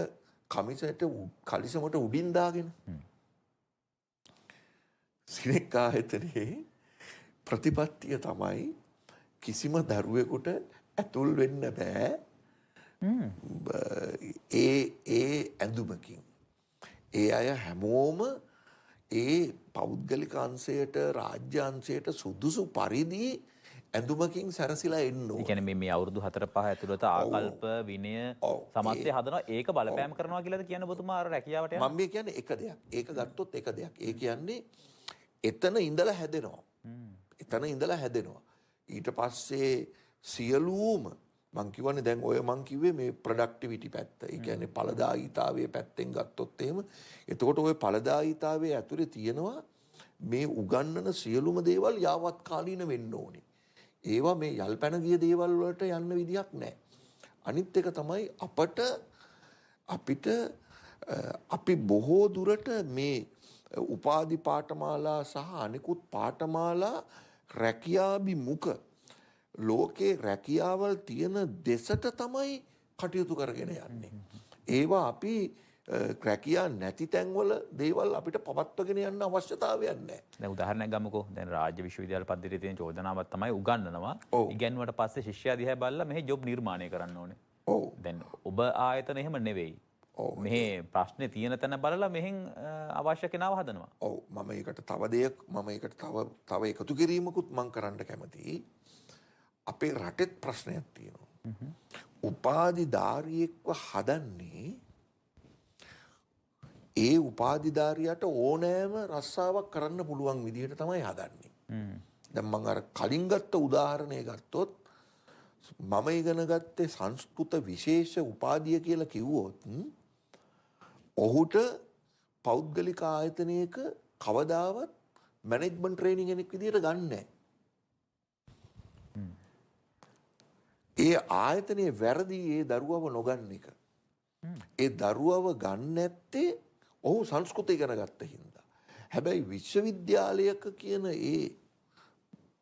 කලිසමට උඩින් දාගෙන සිනෙක් ආයතනයේ ප්‍රතිපත්තිය තමයි කිසිම දරුවෙකුට ඇතුල් වෙන්න බෑ ඒ ඇඳුමකින්. ඒ අය හැමෝම ඒ පෞද්ගලික අංශයට රාජ්‍ය අංශයට සුදුසු පරිදි ඇඳුමකින් සැරසිලා එන්න ඕනේ. ඒ කියන්නේ මේ අවුරුදු 4-5 ඇතුළත ආකල්ප විනය සමස්තය හදනවා ඒක බලපෑම් කරනවා කියලාද කියන ඔබතුමා අර රැකියාවට යනවා. මම මේ කියන්නේ එක දෙයක්. ඒක ගත්තොත් එක දෙයක්. ඒ කියන්නේ එතන ඉඳලා හැදෙනවා. එතන ඉඳලා හැදෙනවා. ඊට පස්සේ සියලුම මං කියවනේ දැන් ඔය මං කිව්වේ මේ ප්‍රොඩක්ටිවිටි පැත්ත. ඒ කියන්නේ ඵලදායීතාවයේ පැත්තෙන් ගත්තොත් එහෙම එතකොට ඔය ඵලදායීතාවයේ ඇතුලේ තියෙනවා මේ උගන්නන සියලුම දේවල් යාවත්කාලීන වෙන්න ඕනේ. ඒවා මේ යල්පැන ගිය දේවල් වලට යන්න විදියක් නැහැ. අනිත් එක තමයි අපි බොහෝ දුරට මේ උපාධි පාඨමාලා සහ අනිකුත් පාඨමාලා රැකියාභිමුඛ ලෝකේ රැකියාවල් තියෙන දෙසට තමයි කටයුතු කරගෙන යන්නේ. ඒවා අපි රැකියා නැති තැන්වල දේවල් අපිට පවත්වගෙන යන්න අවශ්‍යතාවයක් නැහැ. දැන් උදාහරණයක් ගමුකෝ. දැන් රාජ්‍ය විශ්වවිද්‍යාල පද්ධතියේ තියෙන චෝදනාවක් තමයි උගන්වනවා. ඉගෙනුවට පස්සේ ශිෂ්‍යයා දිහා බලලා මෙහි ජොබ් නිර්මාණය කරන්න ඕනේ. ඔව්. දැන් ඔබ ආයතන එහෙම නෙවෙයි. මෙහි ප්‍රශ්නේ තියෙන තැන බලලා මෙහෙන් අවශ්‍ය කෙනාව හදනවා. ඔව්. මම ඒකට තව එකතු කිරීමකුත් මම කරන්න කැමතියි. අපේ රටෙත් ප්‍රශ්නයක් තියෙනවා. උපාධිධාරියෙක්ව හදන්නේ ඒ උපාධිධාරියට ඕනෑම රස්සාවක් කරන්න පුළුවන් විදිහට තමයි හදන්නේ. දැන් මම අර කලින් ගත්ත උදාහරණය ගත්තොත් මම ඉගෙන ගත්තේ සංස්කෘත විශේෂ උපාධිය කියලා කිව්වොත් ඔහුට පෞද්ගලික ආයතනයක කවදාවත් මැනේජ්මන්ට් ට්‍රේනින් කෙනෙක් විදිහට ගන්න නැහැ. ඒ ආයතනයේ වැරදි ඒ දරුවව නොගන්න එක. ඒ දරුවව ගන්න නැත්තේ ඔහු සංස්කෘත ඉගෙන ගත්ත හින්දා. හැබැයි විශ්වවිද්‍යාලයක කියන ඒ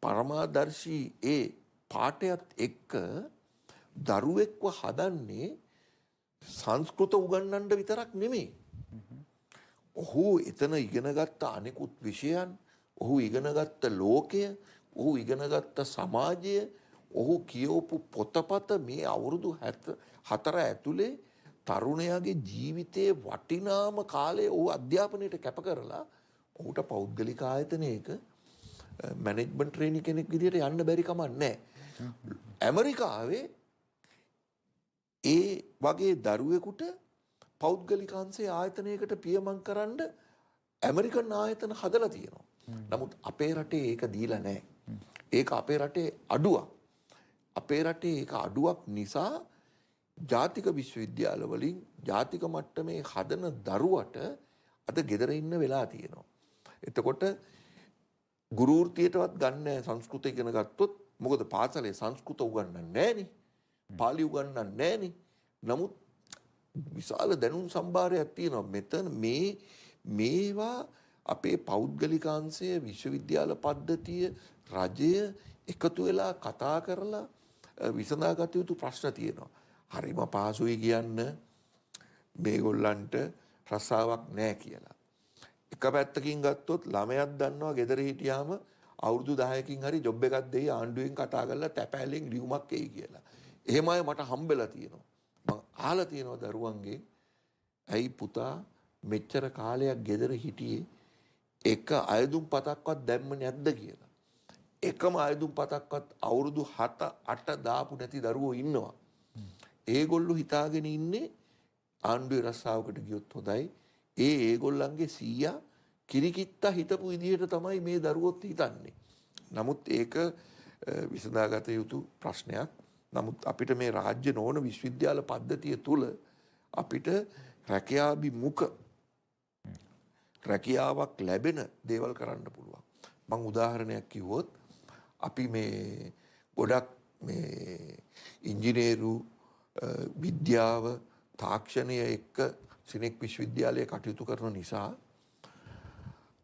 පරමාදර්ශී ඒ පාඨයත් එක්ක දරුවෙක්ව හදන්නේ සංස්කෘත උගන්වන්න විතරක් නෙමෙයි. ඔහු එතන ඉගෙන ගත්ත අනෙකුත් විෂයන්, ඔහු ඉගෙන ගත්ත ලෝකය, ඔහු ඉගෙන ගත්ත සමාජය, ඔහු කියවපු පොතපත මේ අවුරුදු 4 ඇතුලේ තරුණයාගේ ජීවිතයේ වටිනාම කාලය ඔහු අධ්‍යාපනයට කැප කරලා ඔහුට පෞද්ගලික ආයතනයක මැනේජ්මන්ට් ට්‍රේනින් කෙනෙක් විදිහට යන්න බැරි කමක් නැහැ. ඇමරිකාවේ ඒ වගේ දරුවෙකුට පෞද්ගලික අංශයේ ආයතනයකට පියමන් කරන්න ඇමරිකන් ආයතන හදලා තියෙනවා. නමුත් අපේ රටේ ඒක දීලා නැහැ. ඒක අපේ රටේ අඩුවක්. අපේ රටේ ඒක අඩුවක් නිසා ජාතික විශ්වවිද්‍යාල වලින් ජාතික මට්ටමේ හදන දරුවට අද ගෙදර ඉන්න වෙලා තියෙනවා. එතකොට ගුරු වෘත්තියටවත් ගන්න සංස්කෘත ඉගෙන ගත්තොත් මොකද පාසලේ සංස්කෘත උගන්වන්නේ නැහනේ. පාලි උගන්වන්නේ නැහනේ. නමුත් විශාල දැනුම් සම්භාරයක් තියෙනවා. මෙතන මේවා අපේ පෞද්ගලිකාංශය විශ්වවිද්‍යාල පද්ධතිය රජය එකතු වෙලා කතා කරලා විසඳාගත යුතු ප්‍රශ්න තියෙනවා. හරිම පහසුයි කියන්න මේගොල්ලන්ට රස්සාවක් නැහැ කියලා. එක පැත්තකින් ගත්තොත් ළමයක් දන්නවා ගෙදර හිටියාම අවුරුදු 10කින් හරි ජොබ් එකක් දෙයි ආණ්ඩුවෙන් කතා කරලා තැපෑලෙන් ලියුමක් එයි කියලා. එහෙම අය මට හම්බෙලා තියෙනවා. මං අහලා තියෙනවා දරුවන්ගෙන් ඇයි පුතා මෙච්චර කාලයක් ගෙදර හිටියේ එක අයදුම් පතක්වත් දැම්ම නැද්ද කියලා. එකම අයදුම් පතක්වත් අවුරුදු 7-8 දාපු නැති දරුවෝ ඉන්නවා. ඒගොල්ලෝ හිතාගෙන ඉන්නේ ආණ්ඩුවේ රස්සාවකට ගියොත් හොඳයි. ඒගොල්ලන්ගේ සීයා කිරිකිත්තා හිතපු විදිහට තමයි මේ දරුවොත් හිතන්නේ. නමුත් ඒක විසඳාගත යුතු ප්‍රශ්නයක්. නමුත් අපිට මේ රාජ්‍ය නොවන විශ්වවිද්‍යාල පද්ධතිය තුල අපිට රැකියාවක් ලැබෙන දේවල් කරන්න පුළුවන්. මම උදාහරණයක් කිව්වොත් අපි මේ ගොඩක් මේ ඉංජිනේරු විද්‍යාව තාක්ෂණය එක්ක සිනෙක් විශ්වවිද්‍යාලයේ කටයුතු කරන නිසා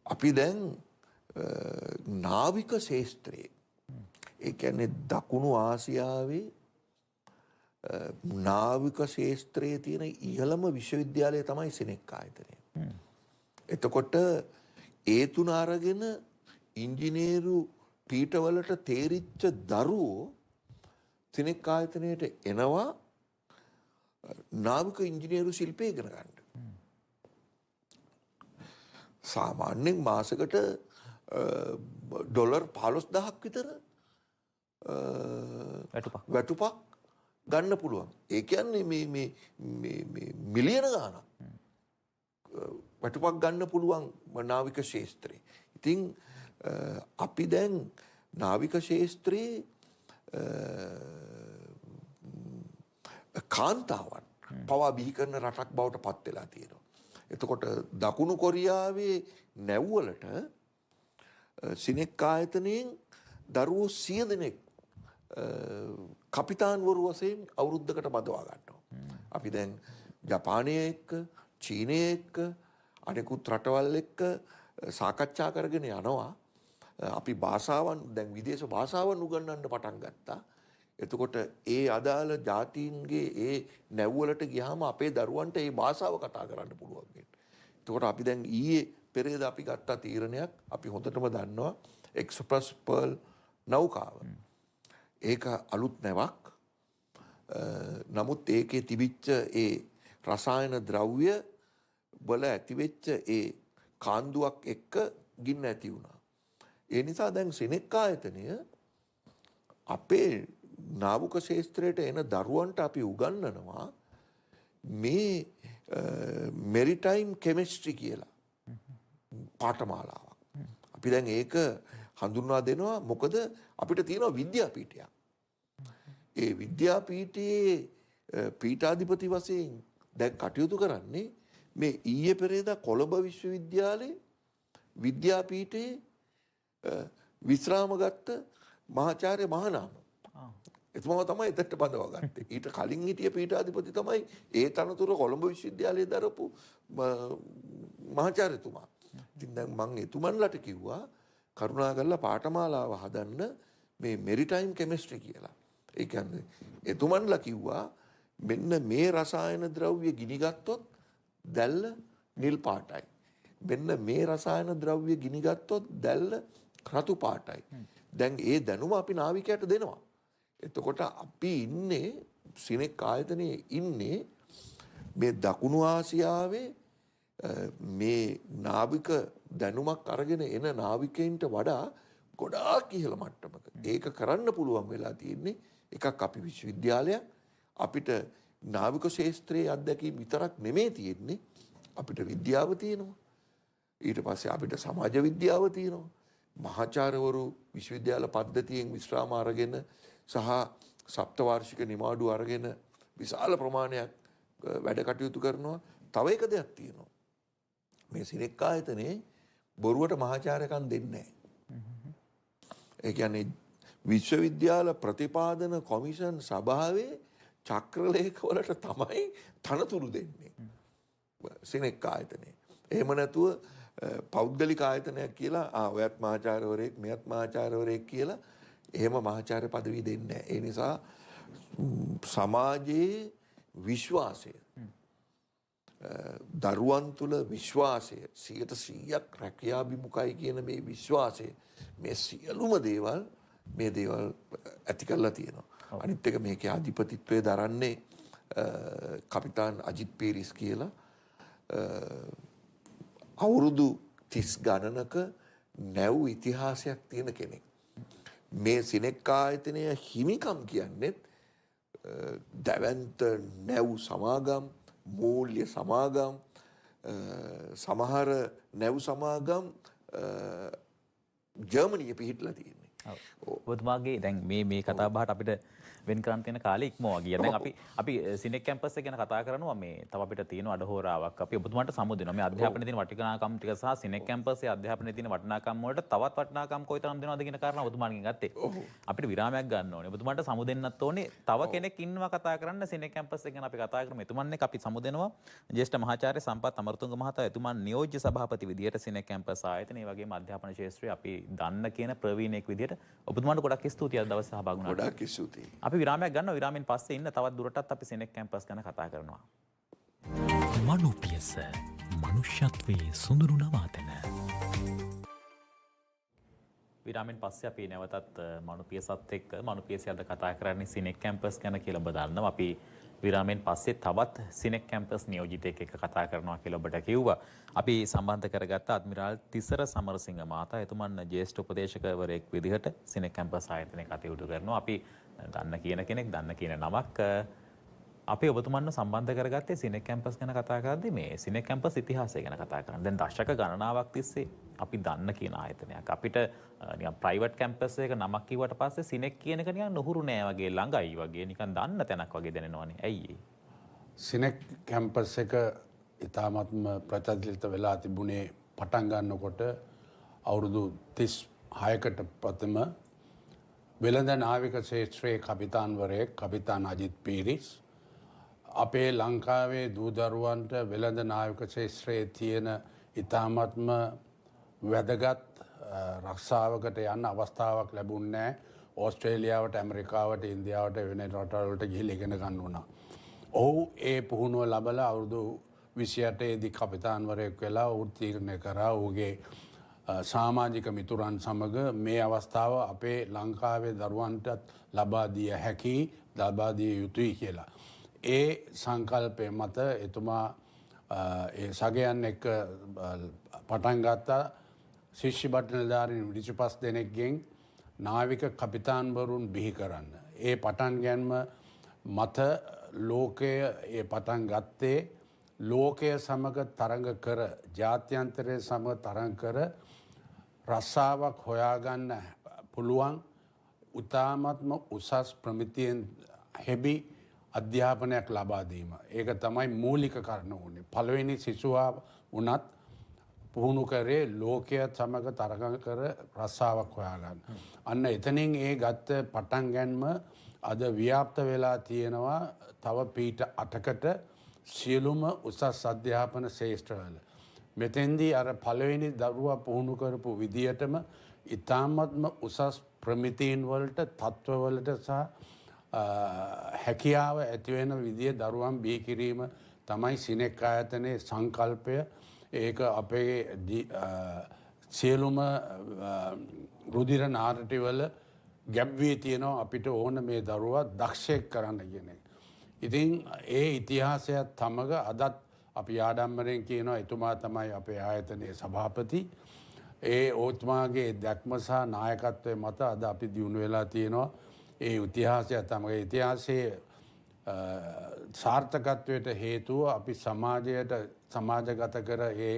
අපි දැන් නාවික ශාස්ත්‍රයේ ඒ කියන්නේ දකුණු ආසියාවේ නාවික ශේස්ත්‍රයේ තියෙන ඉහළම විශ්වවිද්‍යාලය තමයි සිනෙක් ආයතනය. එතකොට ඒ තුන අරගෙන ඉංජිනේරු පීඨවලට තේරිච්ච දරුවෝ සිනෙක් ආයතනයට එනවා නාවික ඉංජිනේරු ශිල්පය ඉගෙන ගන්න. සාමාන්‍යයෙන් මාසකට ඩොලර් 15,000ක් විතර වැටුපක් ගන්න පුළුවන්. ඒ කියන්නේ මේ මිලියන ගාණක් වැටුපක් ගන්න පුළුවන් නාවික ශාස්ත්‍රයේ. ඉතින් අපි දැන් නාවික ශාස්ත්‍රයේ කාන්තාවන් පවා බිහි කරන රටක් බවට පත් වෙලා තියෙනවා. එතකොට දකුණු කොරියාවේ නැව්වලට සිනෙක් ආයතනයෙන් දරුවෝ 100 දෙනෙක් කපිතාන්වරු වශයෙන් අවුරුද්දකට බදවා ගන්නවා. අපි දැන් ජපානය එක්ක, චීනය එක්ක, අනෙකුත් රටවල් එක්ක සාකච්ඡා කරගෙන යනවා. අපි භාෂාවන් දැන් විදේශ භාෂාවන් උගන්වන්න පටන් ගත්තා. එතකොට ඒ අදාළ ජාතීන්ගේ ඒ නැව්වලට ගියාම අපේ දරුවන්ට ඒ භාෂාව කතා කරන්න පුළුවන් වෙනවා. එතකොට අපි දැන් ඊයේ පෙරේද අපි ගත්ත තීරණයක් අපි හොඳටම දන්නවා එක්ස්ප්‍රස් පර්ල් නෞකාව. ඒක අලුත් නැවක්. නමුත් ඒකේ තිබිච්ච ඒ රසායන ද්‍රව්‍ය වල ඇතිවෙච්ච ඒ කාන්දුවක් එක්ක ගින්න ඇති වුණා. ඒ නිසා දැන් සිනෙක් ආයතනය අපේ නාවික ශාස්ත්‍රයට එන දරුවන්ට අපි උගන්වනවා මේ මෙරිටයිම් කෙමිස්ට්‍රි කියලා පාඨමාලාවක්. අපි දැන් ඒක හඳුන්වා දෙනවා මොකද අපිට තියෙනවා විද්‍යාපීඨයක්. ඒ විද්‍යාපීඨයේ පීඨාධිපති වශයෙන් දැන් කටයුතු කරන්නේ මේ ඊයේ පෙරේදා කොළඹ විශ්වවිද්‍යාලයේ විද්‍යාපීඨයේ විශ්‍රාම ගත්ත මහාචාර්ය මහානාම. එතුමා තමයි එතනට බඳවා ගත්තේ. ඊට කලින් හිටිය පීඨාධිපති තමයි ඒ තනතුර කොළඹ විශ්වවිද්‍යාලයේ දරපු මහාචාර්යතුමා. ඉතින් දැන් මම එතුමන්ලට කිව්වා කරුණාකරලා පාඨමාලාව හදන්න මේ මෙරිටයිම් කෙමිස්ට්‍රි කියලා. ඒ කියන්නේ එතුමන්ලා කිව්වා මෙන්න මේ රසායන ද්‍රව්‍ය ගිනි ගත්තොත් දැල්ල නිල් පාටයි. මෙන්න මේ රසායන ද්‍රව්‍ය ගිනි ගත්තොත් දැල්ල රතු පාටයි. දැන් ඒ දැනුම අපි නාවිකයට දෙනවා. එතකොට අපි ඉන්නේ සිනෙක් ආයතනයේ ඉන්නේ මේ දකුණු ආසියාවේ මේ නාවික දැනුමක් අරගෙන එන නාවිකයින්ට වඩා ගොඩාක් ඉහළ මට්ටමක. ඒක කරන්න පුළුවන් වෙලා තියෙන්නේ එකක් අපි විශ්වවිද්‍යාලයක් අපිට නාවික ශාස්ත්‍රයේ අත්දැකීම් විතරක් නෙමෙයි තියෙන්නේ අපිට විද්‍යාව තියෙනවා. ඊට පස්සේ අපිට සමාජ විද්‍යාව තියෙනවා. මහාචාර්යවරු විශ්වවිද්‍යාල පද්ධතියෙන් විශ්‍රාම අරගෙන සහ සප්තවාර්ෂික නිමාඩු අරගෙන විශාල ප්‍රමාණයක් වැඩ කටයුතු කරනවා. තව එක දෙයක් තියෙනවා. මේ සිනෙක් ආයතනයේ බොරුවට මහාචාර්යකම් දෙන්නේ නැහැ. ඒ කියන්නේ විශ්වවිද්‍යාල ප්‍රතිපාදන කොමිෂන් සභාවේ චක්‍රලේඛවලට තමයි තනතුරු දෙන්නේ. සිනෙක් ආයතනයේ. එහෙම නැතුව පෞද්ගලික ආයතනයක් කියලා ඔයත් මහාචාර්යවරයෙක් මෙයත් මහාචාර්යවරයෙක් කියලා එහෙම මහාචාර්ය පදවි දෙන්නේ නැහැ. ඒ නිසා සමාජයේ විශ්වාසය දරුවන් තුළ විශ්වාසය 100% රැකියාභිමුඛයි කියන මේ විශ්වාසය මේ සියලුම දේවල් ඇති කරලා තියෙනවා. අනිත් එක මේකේ අධිපතිත්වයේ දරන්නේ කපිතාන් අජිත් පීරිස් කියලා අවුරුදු 30 ගණනක නැව් ඉතිහාසයක් තියෙන කෙනෙක්. මේ සිනෙක් ආයතනය හිමිකම් කියන්නේ දැවැන්ත නැව් සමාගම්, මූල්‍ය සමාගම්, සමහර නැව් සමාගම් ජර්මනියේ පිහිටලා තියෙන්නේ. ඔබතුමාගේ දැන් මේ කතා බහට අපිට වෙන් කරන් තියෙන කාලේ ඉක්මවා ගියා. දැන් අපි සිනෙක් කැම්පස් එක ගැන කතා කරනවා. මේ තව අපිට තියෙන අඩහෝරාවක් අපි ඔබතුමාට සමු දෙනවා. මේ අධ්‍යාපනයේ තියෙන වටිනාකම් ටික සහ සිනෙක් කැම්පස්යේ අධ්‍යාපනයේ තියෙන වටිනාකම් වලට තවත් වටිනාකම් කොයිතරම් දෙනවද කියන කාරණා ඔබතුමාගෙන් ගත්තේ. අපිට විරාමයක් ගන්න ඕනේ. ඔබතුමාට සමු දෙන්නත් ඕනේ. තව කෙනෙක් ඉන්නවා කතා කරන්න සිනෙක් කැම්පස් එක ගැන අපි කතා කරමු. එතුමන් එක්ක අපි සමු දෙනවා. ජ්‍යෙෂ්ඨ මහාචාර්ය සම්පත් අමරතුංග මහතා එතුමන් නියෝජ්‍ය සභාපති විදියට සිනෙක් කැම්පස් ආයතනයේ වගේම අධ්‍යාපන ශාස්ත්‍රයේ අපි දන්න කියන ප්‍රවීණයෙක් විදියට ඔබතුමාට ගොඩක් ස්තුතියි අද දවසේ සහභාගී වුණාට. ගොඩාක් ස්තුතියි. අපි විරාමයක් ගන්නවා. විරාමයෙන් පස්සේ ඉන්න තවත් දුරටත් අපි සිනෙක් කැම්පස් ගැන කතා කරනවා. මනුපියස මනුෂ්‍යත්වයේ සොඳුරු නවාතැන. විරාමෙන් පස්සේ අපි නැවතත් මනුපියසත් එක්ක මනුපියස අද කතා කරන්නේ සිනෙක් කැම්පස් ගැන කියලා ඔබ දන්නවා. අපි විරාමෙන් පස්සේ තවත් සිනෙක් කැම්පස් නියෝජිතයෙක් එක්ක කතා කරනවා කියලා ඔබට කිව්වා. අපි සම්බන්ධ කරගත්ත අද්මිරාල් තිසර සමරසිංහ මහතා එතුමන් ජ්‍යෙෂ්ඨ උපදේශකවරයෙක් විදිහට සිනෙක් කැම්පස් ආයතනයේ කටයුතු කරනවා. අපි දන්න කියන කෙනෙක් දන්න කියන නමක් අපි ඔබතුමන්ව සම්බන්ධ කරගත්තේ සිනෙක් කැම්පස් ගැන කතා කරද්දී මේ සිනෙක් කැම්පස් ඉතිහාසය ගැන කතා කරනවා. දැන් දශක ගණනාවක් තිස්සේ අපි දන්න කියන ආයතනයක්. අපිට නිකන් ප්‍රයිවට් කැම්පස් එක නමක් කිව්වට පස්සේ සිනෙක් කියන එක නිකන් නොහුරු නෑ වගේ ළඟයි වගේ නිකන් දන්න තැනක් වගේ දැනෙනවනේ. ඇයි සිනෙක් කැම්පස් එක ඉතාමත්ම ප්‍රචලිත වෙලා තිබුණේ පටන් ගන්නකොට අවුරුදු 36කට ප්‍රථම වෙළඳ නාවික ශේෂ්ත්‍රයේ කපිතාන්වරයෙක් කපිතාන් අජිත් පීරිස් අපේ ලංකාවේ දූදරුවන්ට වෙළඳ නාවික ශේෂ්ත්‍රයේ තියෙන ඉතාමත්ම වැදගත් රක්ෂාවකට යන්න අවස්ථාවක් ලැබුණේ නැහැ. ඕස්ට්‍රේලියාවට, ඇමරිකාවට, ඉන්දියාවට වෙන රටවලට ගිහිල්ලා ඉගෙන ගන්න වුණා. ඔහු ඒ පුහුණුව ලබලා අවුරුදු 28 දී කපිතාන්වරයෙක් වෙලා ඔහු තීරණය කරා ඔහුගේ සමාජික මිතුරන් සමග මේ අවස්ථාව අපේ ලංකාවේ දරුවන්ට ලබා දිය හැකි, ලබා දිය යුතුයි කියලා. ඒ සංකල්පය මත එතුමා ඒ සගයන් එක්ක පටන් ගත්තා. ශිෂ්‍ය බටනධාරීන් 25 දෙනෙක්ගෙන් නාවික කපිතාන්වරුන් බිහි කරන්න. ඒ පටන් ගැන්ම මත ලෝකය ඒ පටන් ගත්තේ ලෝකය සමග තරඟ කර ජාත්‍යන්තරය සමග තරඟ කර රස්සාවක් හොයාගන්න පුළුවන් උතාමත්ම උසස් ප්‍රමිතියෙන් හෙබි අධ්‍යාපනයක් ලබා දීම. ඒක තමයි මූලික කාරණා වුණේ. පළවෙනි සිසුවා වුණත් පුහුණු කරේ ලෝකයේ සමග තරඟ කර රස්සාවක් හොයාගන්න. අන්න එතනින් ඒ ගත්ත පටන් ගැනීම අද ව්‍යාප්ත වෙලා තියෙනවා තව පීඨ 8කට සියලුම උසස් අධ්‍යාපන ශේෂ්ත්‍රවල. මෙතෙන්දී අර පළවෙනි දරුවා පුහුණු කරපු විදියටම ඊ타ත්ම උසස් ප්‍රමිතීන් වලට තත්ත්වවලට සහ හැකියාව ඇති වෙන විදිය දරුවන් බිහි කිරීම තමයි සිනෙක් ආයතනයේ සංකල්පය. ඒක අපේ සියලුම රුධිර නාරටිවල ගැබ් වී තියෙනවා අපිට ඕන මේ දරුවා දක්ෂයෙක් කරන්න කියන එක. ඉතින් ඒ ඉතිහාසයත් සමග අදත් අපි ආඩම්බරෙන් කියනවා එතුමා තමයි අපේ ආයතනයේ සභාපති. ඒ ඔතුමාගේ දැක්ම සහ නායකත්වයේ මත අද අපි දියුණු වෙලා තියෙනවා. ඒ ඉතිහාසය තමයි ඉතිහාසයේ සාර්ථකත්වයට හේතුව අපි සමාජයට සමාජගත කර ඒ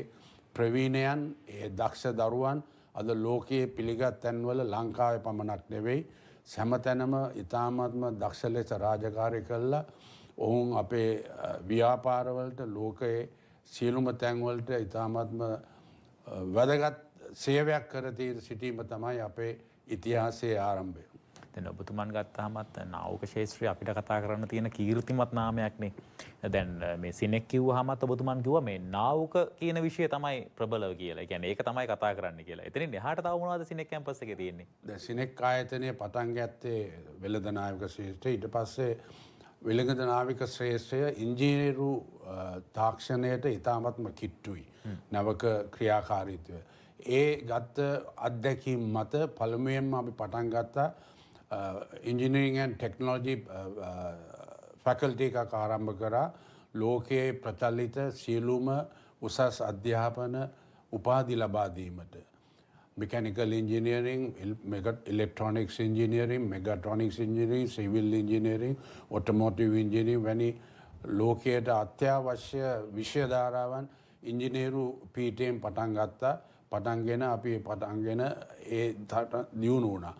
ප්‍රවීණයන් ඒ දක්ෂ දරුවන් අද ලෝකයේ පිළිගත් තැන්වල ලංකාවේ පමණක් නෙවෙයි හැමතැනම ඉතාමත්ම දක්ෂ ලෙස රාජකාරී කළා. ඔවුන් අපේ ව්‍යාපාරවලට ලෝකයේ සියලුම තැන්වලට ඉතාමත්ම වැදගත් සේවයක් කර සිටීම තමයි අපේ ඉතිහාසයේ ආරම්භය. දැන් ඔබතුමන් ගත්තාමත් නාවික ශාස්ත්‍රය අපිට කතා කරන්න තියෙන කීර්තිමත් නාමයක්නේ. දැන් මේ සිනෙක් කිව්වහමත් ඔබතුමන් කිව්වා මේ නාවික කියන විෂය තමයි ප්‍රබලව කියලා. ඒ කියන්නේ ඒක තමයි කතා කරන්න කියලා. එතනින් එහාට තව මොනවද සිනෙක් කැම්පස් එකේ තියෙන්නේ? දැන් සිනෙක් ආයතනයේ පටන් ගත්තේ වෙළඳ නාවික ශාස්ත්‍රය. ඊට පස්සේ වෙළඳ නාවික ශ්‍රේෂ්ඨය ඉංජිනේරු තාක්ෂණයට ඉතාමත්ම කිට්ටුයි. නවක ක්‍රියාකාරීත්වය. ඒ ගත්ත අත්දැකීම් මත පළමුවෙන්ම අපි පටන් ගත්තා engineering and technology faculty එකක් ආරම්භ කරා ලෝකයේ ප්‍රචලිත සියලුම උසස් අධ්‍යාපන උපාධි ලබා දීමට. mechanical engineering, electronics engineering, mechatronics engineering, civil engineering, automotive engineering වැනි ලෝකයට අත්‍යවශ්‍ය විෂය ධාරාවන් ඉංජිනේරු පීඨයෙන් පටන් ගත්තා. පටන්ගෙන අපි පටන්ගෙන ඒ දියුණු වුණා.